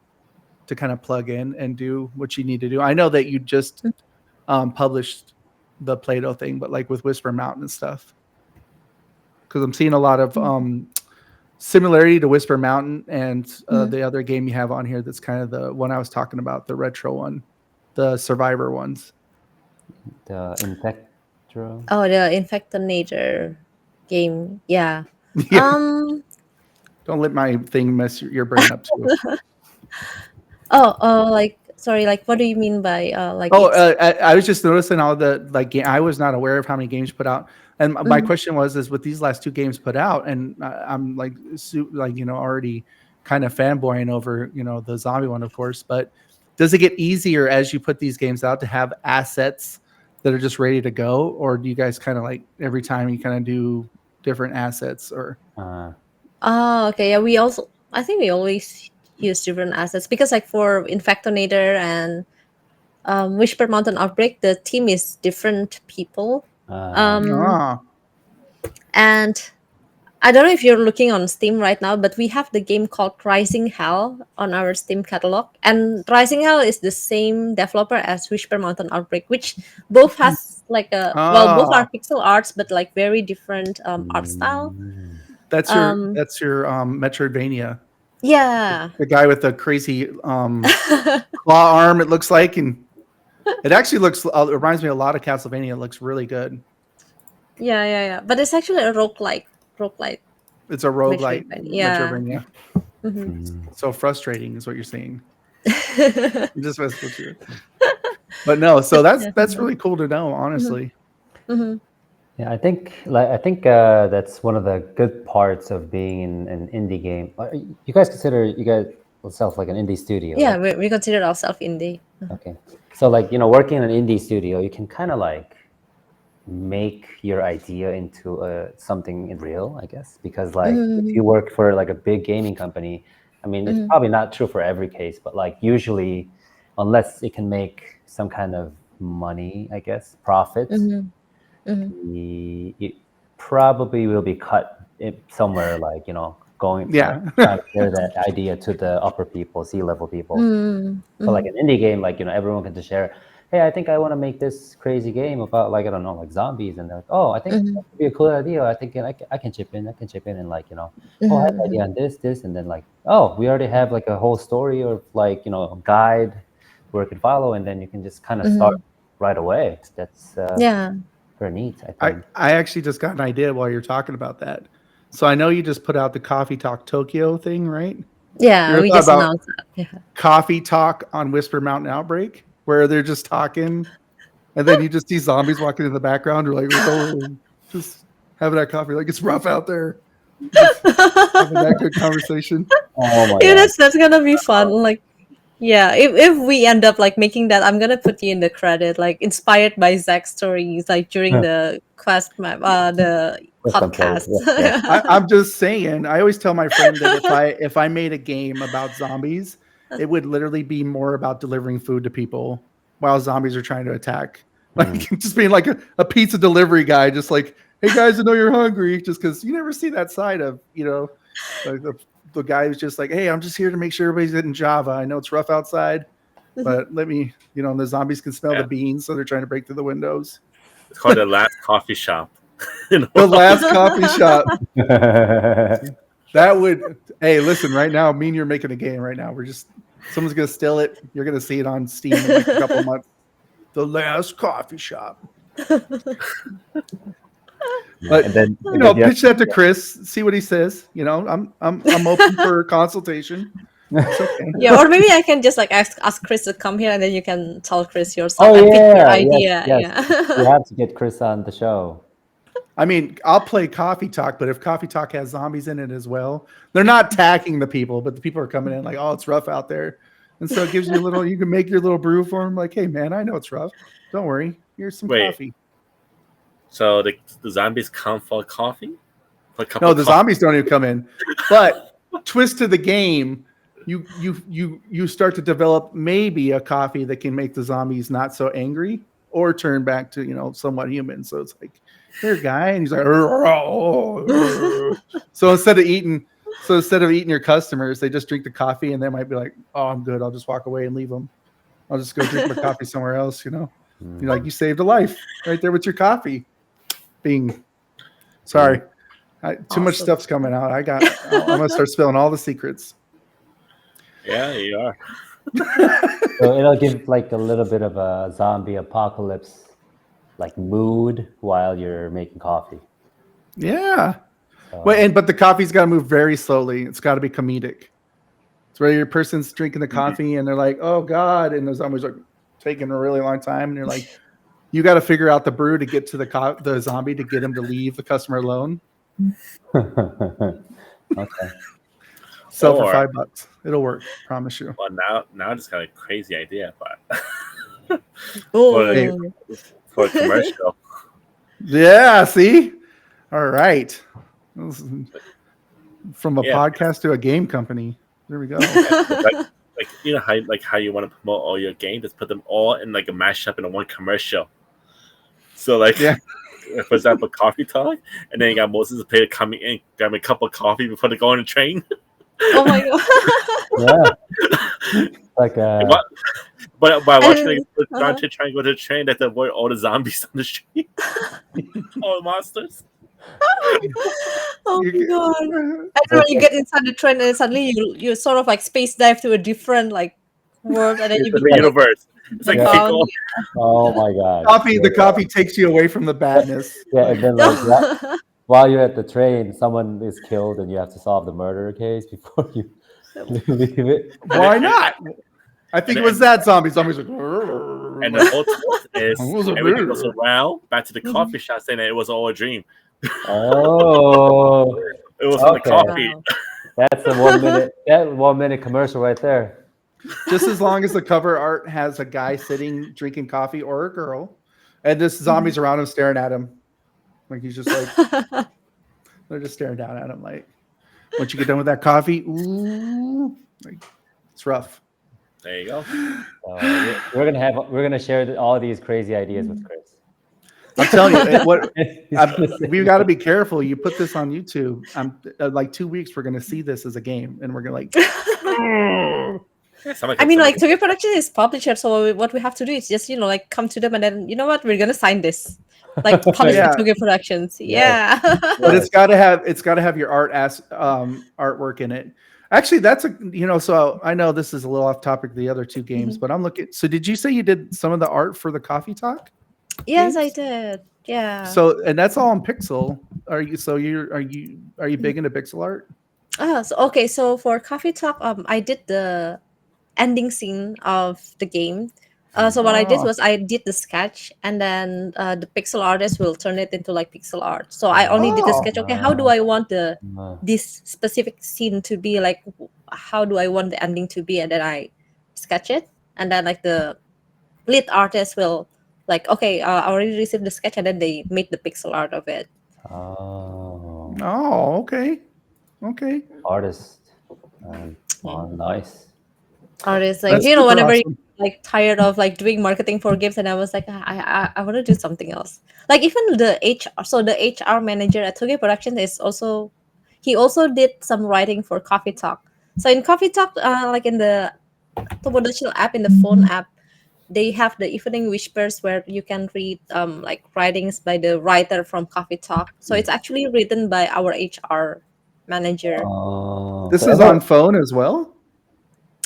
to kind of plug in and do what you need to do? I know that you just published the Plato thing, but like with Whisper Mountain and stuff, because I'm seeing a lot of similarity to Whisper Mountain and the other game you have on here. That's kind of the one I was talking about, the retro one, the Survivor ones. The Infectro. Oh, the Infectonator game. Yeah. Don't let my thing mess your brain up too. Like sorry, like what do you mean by like? I was just noticing all the like. I was not aware of how many games put out, and my question is with these last two games put out, and I'm like, already kind of fanboying over the zombie one, of course. But does it get easier as you put these games out to have assets that are just ready to go, or do you guys kind of like every time you kind of do different assets or? Okay. Yeah, I think we always use different assets because like for Infectonator and Whisper Mountain Outbreak, the team is different people. And I don't know if you're looking on Steam right now, but we have the game called Rising Hell on our Steam catalog. And Rising Hell is the same developer as Whisper Mountain Outbreak, which both has like both are pixel arts, but like very different art style. That's your Metroidvania. Yeah. The guy with the crazy claw arm, it looks like, and it actually looks. It reminds me a lot of Castlevania. It looks really good. Yeah. But it's actually a roguelike. It's a roguelike. Yeah. So frustrating is what you're saying. I'm just messing with you. But no, so that's really cool to know, honestly. Yeah, I think that's one of the good parts of being in an indie game. You guys consider yourself like an indie studio? Yeah, right? we consider ourselves indie. Okay, so like working in an indie studio, you can kind of like make your idea into something real, I guess, because like if you work for like a big gaming company, I mean, it's probably not true for every case, but like usually, unless it can make some kind of money, I guess, profit. It probably will be cut somewhere like going Yeah. trying to share that idea to the upper people, C-level people. But like an indie game, like everyone can just share. Hey, I think I want to make this crazy game about like I don't know, like zombies, and they're like, oh, I think that would be a cool idea. I think I can chip in, and like oh, I have an idea on this, and then like oh, we already have like a whole story or like a guide where it can follow, and then you can just kind of start right away. That's very neat. I think. I actually just got an idea while you're talking about that. So I know you just put out the Coffee Talk Tokyo thing, right? Yeah, You we thought just about announced that. Yeah. Coffee Talk on Whisper Mountain Outbreak, where they're just talking, and then you just see zombies walking in the background, or like, oh, just having that coffee. Like, it's rough out there. Just having that good conversation. Oh my Yeah, god. that's gonna be fun. Like, yeah, if we end up like making that, I'm gonna put you in the credit, like inspired by Zach's stories, like during the quest map, the That's Unplayed. podcast. Yeah. I'm just saying. I always tell my friend that if I made a game about zombies, it would literally be more about delivering food to people while zombies are trying to attack. Like just being like a pizza delivery guy, just like, hey guys, I know you're hungry, just because you never see that side of like the guy who's just like, hey, I'm just here to make sure everybody's getting Java. I know it's rough outside, but let me, the zombies can smell the beans, so they're trying to break through the windows. It's called The Last Coffee Shop. The Last Coffee Shop. That would. Hey, listen. Right now, me and you're making a game. Right now, someone's gonna steal it. You're gonna see it on Steam in like a couple of months. The Last Coffee Shop. But and then pitch that to Chris. See what he says. I'm open for consultation. It's okay. Yeah, or maybe I can just like ask Chris to come here, and then you can tell Chris yourself Oh and pitch your yeah, idea. yes. Yeah. You have to get Chris on the show. I mean, I'll play Coffee Talk, but if Coffee Talk has zombies in it as well, they're not attacking the people, but the people are coming in like, oh, it's rough out there. And so it gives you you can make your little brew for them. Like, hey, man, I know it's rough. Don't worry. Here's some coffee. So the zombies come for coffee? No, the zombies don't even come in. But twist to the game, you start to develop maybe a coffee that can make the zombies not so angry or turn back to, somewhat human. So it's like, here, guy, and he's like, so instead of eating your customers, they just drink the coffee, and they might be like, oh, I'm good, I'll just walk away and leave them. I'll just go drink my coffee somewhere else. You're like, you saved a life right there with your coffee. Sorry, too much stuff's coming out. I'm gonna start spilling all the secrets. Yeah, you are. So it'll give like a little bit of a zombie apocalypse like mood while you're making coffee. Yeah. But the coffee's got to move very slowly. It's got to be comedic. It's where your person's drinking the coffee and they're like, "Oh God," and the zombies are taking a really long time, and you're like, "You got to figure out the brew to get to the zombie to get him to leave the customer alone." Okay. Sell for $5. It'll work. Promise you. Well, now I just got a crazy idea, but for a commercial. Yeah. See. All right. From a podcast to a game company. There we go. like how you want to promote all your games, just put them all in like a mashup in one commercial. So for example, Coffee Talk, and then you got Moses Plato coming in, grabbing a cup of coffee before they go on the train. Oh my god. Yeah. Like but by watching Dante trying to go to the train, that's to avoid all the zombies on the street. All the monsters. Oh my god! And when you get inside the train, and suddenly you sort of like space dive to a different like world, and then you become universe. It's like oh my god! The coffee takes you away from the badness. Yeah, and then like while you're at the train, someone is killed, and you have to solve the murder case before you leave it. Why not? I think it was that zombie. Zombies like, and the whole twist is everything goes around back to the coffee shop, saying that it was all a dream. Oh, it was the coffee. That's a 1 minute commercial right there. Just as long as the cover art has a guy sitting drinking coffee or a girl, and this zombies around him staring at him, like he's just like they're just staring down at him. Like once you get done with that coffee, ooh, like, it's rough. There you go. We're gonna share all these crazy ideas with Chris. I'm telling you, we've got to be careful. You put this on YouTube. I'm like 2 weeks. We're gonna see this as a game, and we're gonna like. I mean, like Toge Production is publisher, so what we have to do is just like come to them and then you know what, we're gonna sign this, like publish with Toge Productions. Yeah, but it's got to have your artwork in it. Actually, that's so I know this is a little off topic, the other two games, but I'm looking. So did you say you did some of the art for the Coffeetalk? Yes, I did. Yeah. So and that's all in pixel. Are you big into pixel art? So for Coffeetalk, I did the ending scene of the game. So what I did was I did the sketch, and then the pixel artist will turn it into like pixel art. So I only did the sketch. Okay, how do I want this specific scene to be? Like, how do I want the ending to be? And then I sketch it, and then like the lead artist will like, okay, I already received the sketch, and then they made the pixel art of it. Oh, okay. Artist. Nice. Artists, like, whenever you're like tired of like doing marketing for games, and I was like, I want to do something else. Like even the HR manager at Toge Productions he also did some writing for Coffeetalk. So in Coffeetalk, like in the Tomodachi app, in the phone app, they have the evening whispers where you can read like writings by the writer from Coffeetalk. So it's actually written by our HR manager. This is on phone as well?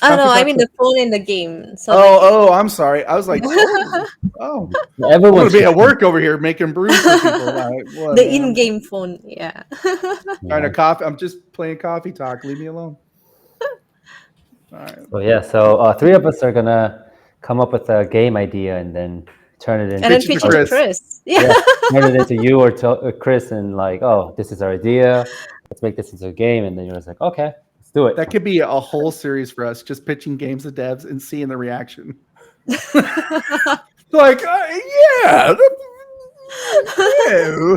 Oh no, I mean the phone in the game. So I'm sorry. I was like, everyone's gonna be at work over here making brews for people. Like, the in-game phone, yeah. Trying to coffee. I'm just playing Coffeetalk. Leave me alone. All right. So three of us are gonna come up with a game idea and then turn it into. And then pitch it to Chris. Yeah. Turn it into you or to Chris, and like, oh, this is our idea. Let's make this into a game, and then you're just like, okay. Do it. That could be a whole series for us, just pitching games to devs and seeing the reaction. Like, yeah.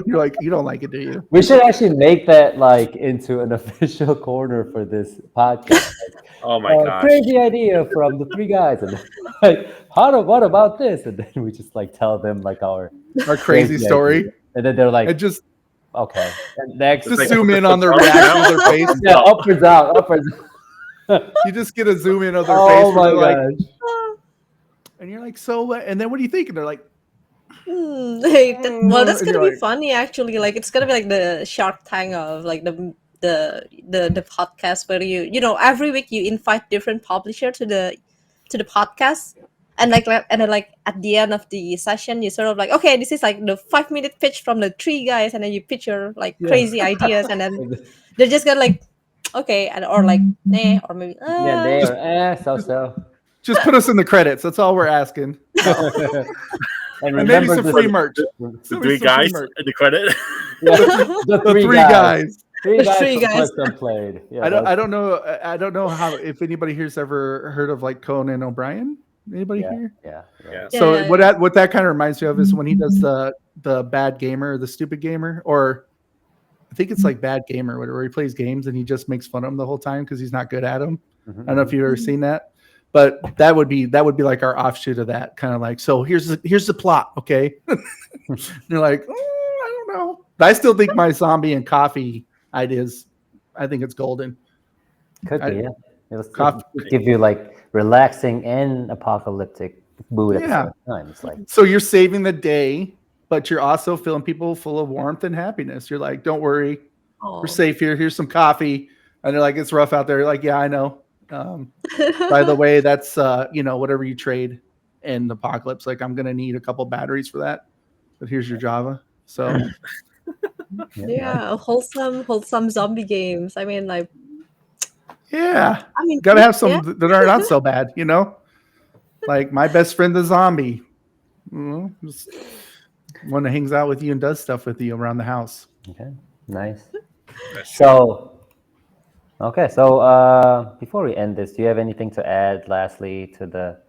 You're like, you don't like it, do you? We should actually make that like into an official corner for this podcast. Like, oh my god! Crazy idea from the three guys, and like, what about this? And then we just like tell them like our crazy story, idea. And then they're like, okay. And next, just zoom in on their reaction of their face. Yeah, upwards out, upwards. You just get a zoom in of their face. Oh my gosh! And you're like, so, and then what do you think? And they're like, well, that's gonna be funny actually. Like, it's gonna be like the Shark Tank of like the podcast where every week you invite different publisher to the podcast. And then at the end of the session, you sort of like, okay, this is like the 5-minute pitch from the three guys, and then you pitch your like crazy ideas, and then they're just gonna like, okay, or like, nah, or maybe nay or so. Just put us in the credits. That's all we're asking. And maybe some free merch. The three guys in the credit. The three guys. Three guys. Unplayed. Yeah, I don't know how if anybody here's ever heard of like Conan O'Brien. Anybody here? Yeah. So what that kind of reminds me of is when he does the bad gamer, the stupid gamer, or I think it's like Bad Gamer, where he plays games and he just makes fun of them the whole time because he's not good at them. I don't know if you've ever seen that, but that would be like our offshoot of that, kind of like, so here's the plot, okay? You're like, I don't know, but I still think my zombie and coffee ideas, I think it's golden. Could be, yeah. It'll give you like relaxing and apocalyptic mood at the same time. It's like, so you're saving the day, but you're also filling people full of warmth and happiness. You're like, don't worry, we're safe here. Here's some coffee. And they're like, it's rough out there. You're like, yeah, I know. By the way, that's whatever you trade in the apocalypse. Like, I'm gonna need a couple batteries for that. But here's your Java. So wholesome zombie games. I mean, like, yeah, I mean, gotta have some that are not so bad, like My Best Friend the Zombie, just one that hangs out with you and does stuff with you around the house. Okay, nice. So before we end this, do you have anything to add lastly to the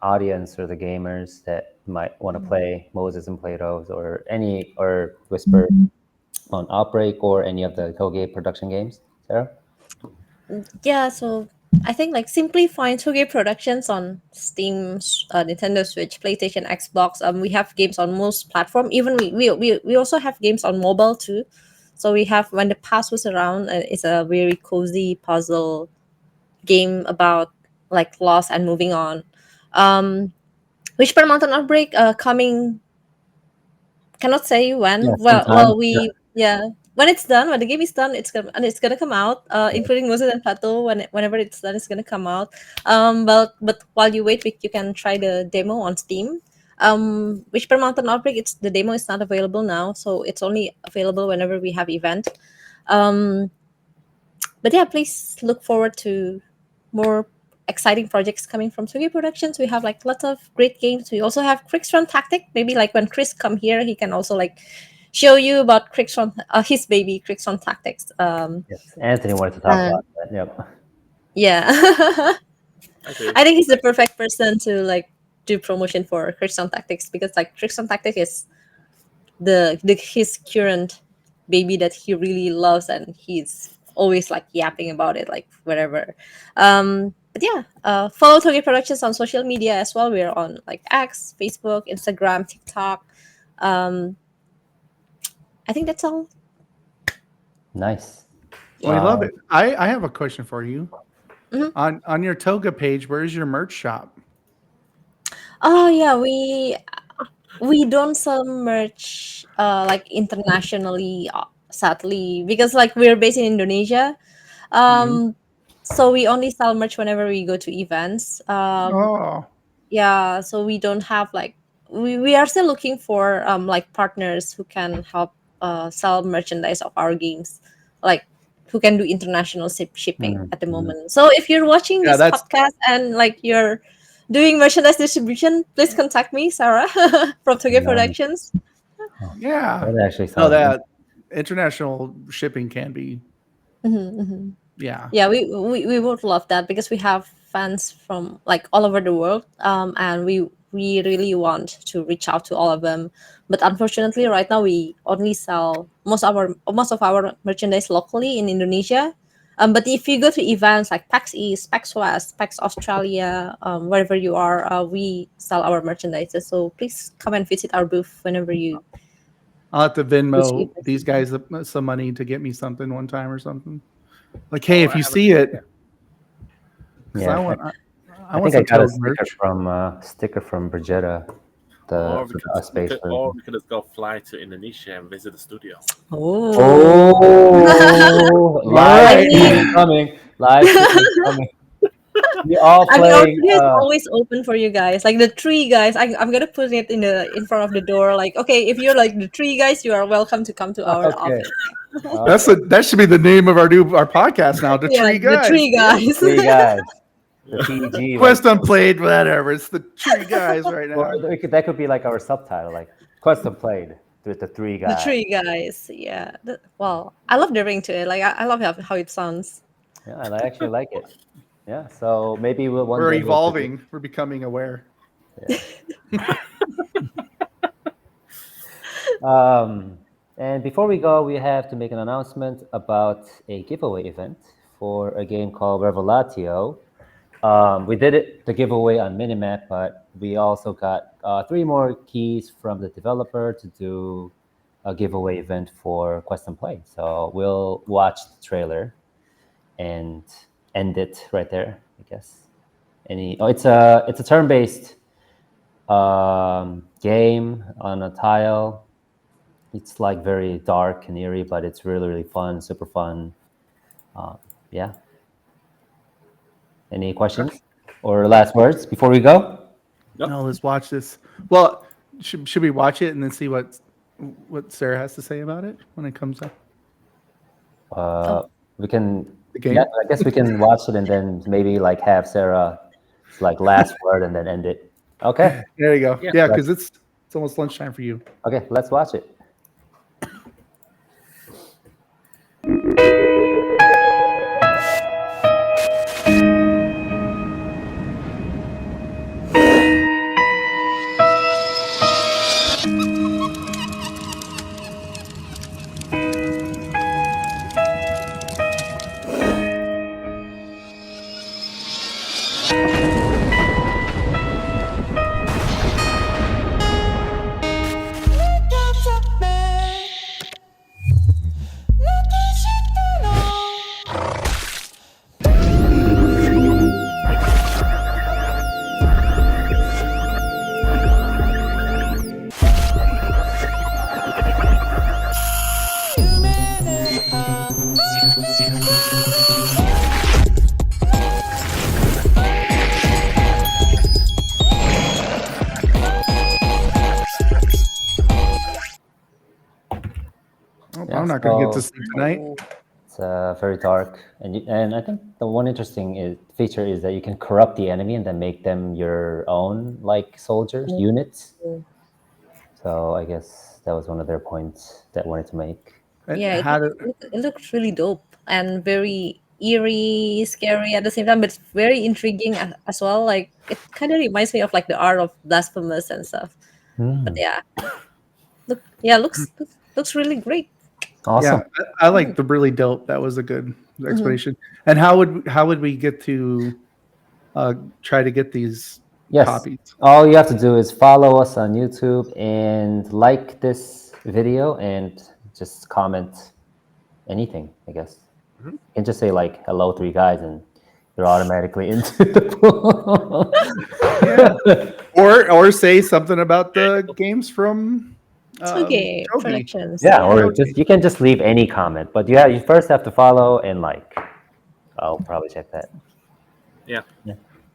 audience or the gamers that might want to play Moses and Plato's or Whisper on Outbreak or any of the Toge production games? Sarah? Yeah, so I think like simply find Toge Productions on Steam, Nintendo Switch, PlayStation, Xbox. We have games on most platform. Even we also have games on mobile too. So we have When the Past Was Around. It's a very cozy puzzle game about like loss and moving on. Whisper Mountain Outbreak coming, cannot say when. Yeah, Well, sometime. Yeah. we yeah. When it's done, when the game is done, it's gonna come out. Including Moses and Plato. Whenever it's done, it's gonna come out. But while you wait, you can try the demo on Steam. Whisper Mountain Outbreak, it's the demo is not available now, so it's only available whenever we have event. Um, but yeah, please look forward to more exciting projects coming from Toge Productions. We have like lots of great games. We also have Crixron Tactic. Maybe like when Chris come here, he can also like show you about Crixron, his baby Crixron Tactics. Yes, Anthony wanted to talk about that. Yep. Yeah, Okay. I think he's the perfect person to like do promotion for Crixron Tactics because like Crixron Tactic is the his current baby that he really loves and he's always like yapping about it like wherever. But yeah, follow Toge Productions on social media as well. We're on like X, Facebook, Instagram, TikTok. I think that's all. Nice. We love it. I have a question for you. Mhm. On your Toga page, where's your merch shop? Oh yeah, we don't sell merch like internationally, sadly, because like we're based in Indonesia. Um, so we only sell merch whenever we go to events. Oh, Yeah, so we don't have like we are still looking for like partners who can help sell merchandise of our games, like who can do international shipping at the moment. So if you're watching yeah, this that's podcast and like you're doing merchandise distribution, please contact me, Sarah from Toge Nice. Productions. yeah. That actually No, sounds that international shipping can be. Yeah. Yeah, we would love that because we have fans from like all over the world, and we really want to reach out to all of them. But unfortunately, right now we only sell most of our merchandise locally in Indonesia. But if you go to events like PAX East, PAX West, PAX Australia, wherever you are, we sell our merchandise. So please come and visit our booth whenever you I'll have to reach Venmo events. these guys some money to get me something one time or something. Like, hey, if you see it, 'cause Yeah. I want I some think I got a Toga merch. sticker from Brigetta, Or for the space version. we could just go fly to Indonesia and visit the studio. Oh, live right. stream coming! Live stream coming! We all I mean, our playing. studio is always open for you guys. Like the three guys, I'm gonna put it in front of the door. Like, okay, if you're like the three guys, you are welcome to come to our Okay. office. That should be the name of our podcast now. The Yeah, Tree the Guys. three guys. Three guys. The TG. Quest Unplayed, whatever. It's the Tree Guys right now. That could be like our subtitle, like Quest Unplayed with the three The guys. three guys. Yeah. Well, I love the ring to it. Like, I love how it sounds. Yeah, I actually like it. Yeah, so maybe we'll one We're day we'll evolving. We're becoming aware. And before we go, we have to make an announcement about a giveaway event for a game called Revelatio. We did the giveaway on Minimap, but we also got 3 more keys from the developer to do a giveaway event for Quest and Play. So we'll watch the trailer and end it right there, I guess. It's a turn-based game on a tile. It's like very dark and eerie, but it's really, really fun, super fun. Yeah. Any questions or last words before we go? No, let's watch this. Well, should we watch it and then see what Sarah has to say about it when it comes up? We can. The game? Yeah, I guess we can watch it and then maybe like have Sarah like last word and then end it. Okay. There you go. Yeah, because it's almost lunchtime for you. Okay, let's watch it. I'm not going to get to sleep tonight. It's very dark, and I think the one interesting feature is that you can corrupt the enemy and then make them your own like soldiers units. So I guess that was one of their points that I wanted to make. Yeah, it looks really dope and very eerie, scary at the same time, but it's very intriguing as well. Like it kind of reminds me of like the art of Blasphemous and stuff. But yeah, looks really great. Awesome. Yeah, I like the really dope. That was a good explanation. And how would we get to try to get these copies? All you have to do is follow us on YouTube and like this video and just comment anything, I guess. You can just say like hello 3 guys and you're automatically into the pool. Or say something about the games from Toge Productions. Yeah, or you can just leave any comment, but you first have to follow and like. I'll probably check that. Yeah.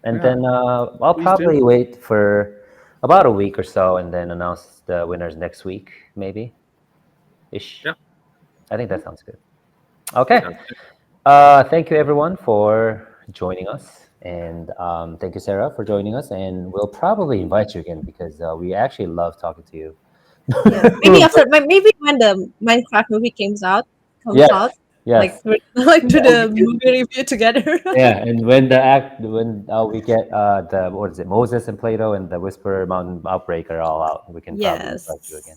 And then I'll probably wait for about a week or so and then announce the winners next week, maybe. Ish. Yeah. I think that sounds good. Okay. Thank you everyone for joining us. And thank you, Sarah, for joining us. And we'll probably invite you again because we actually love talking to you. Yeah. Maybe when the Minecraft movie comes out. Yes. Like do the movie review together. Yeah, and when we get the what is it, Moses and Plato and the Whisperer Mountain Outbreak are all out, we can probably invite you again.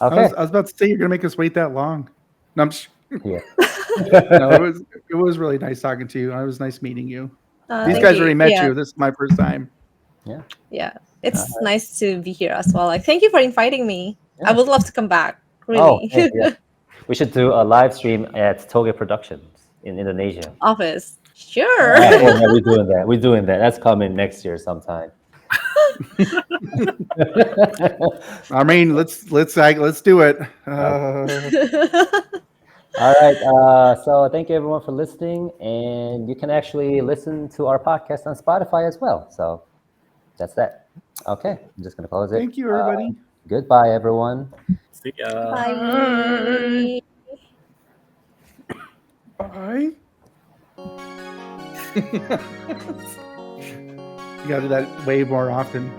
Okay. I was about to say you're gonna make us wait that long. No, I'm just... Yeah. No, it was really nice talking to you. It was nice meeting you. These guys already met you. This is my first time. Yeah. Yeah. It's nice to be here as well. Like thank you for inviting me. I would love to come back. Really. Oh, yeah. We should do a live stream at Toge Productions in Indonesia. Office. Sure. Yeah, we're doing that. We're doing that. That's coming next year sometime. I mean, let's do it. All right. So thank you everyone for listening, and you can actually listen to our podcast on Spotify as well. So that's that. Okay, I'm just gonna close it. Thank you, everybody. Goodbye, everyone. See ya. Bye. Bye. You gotta do that way more often.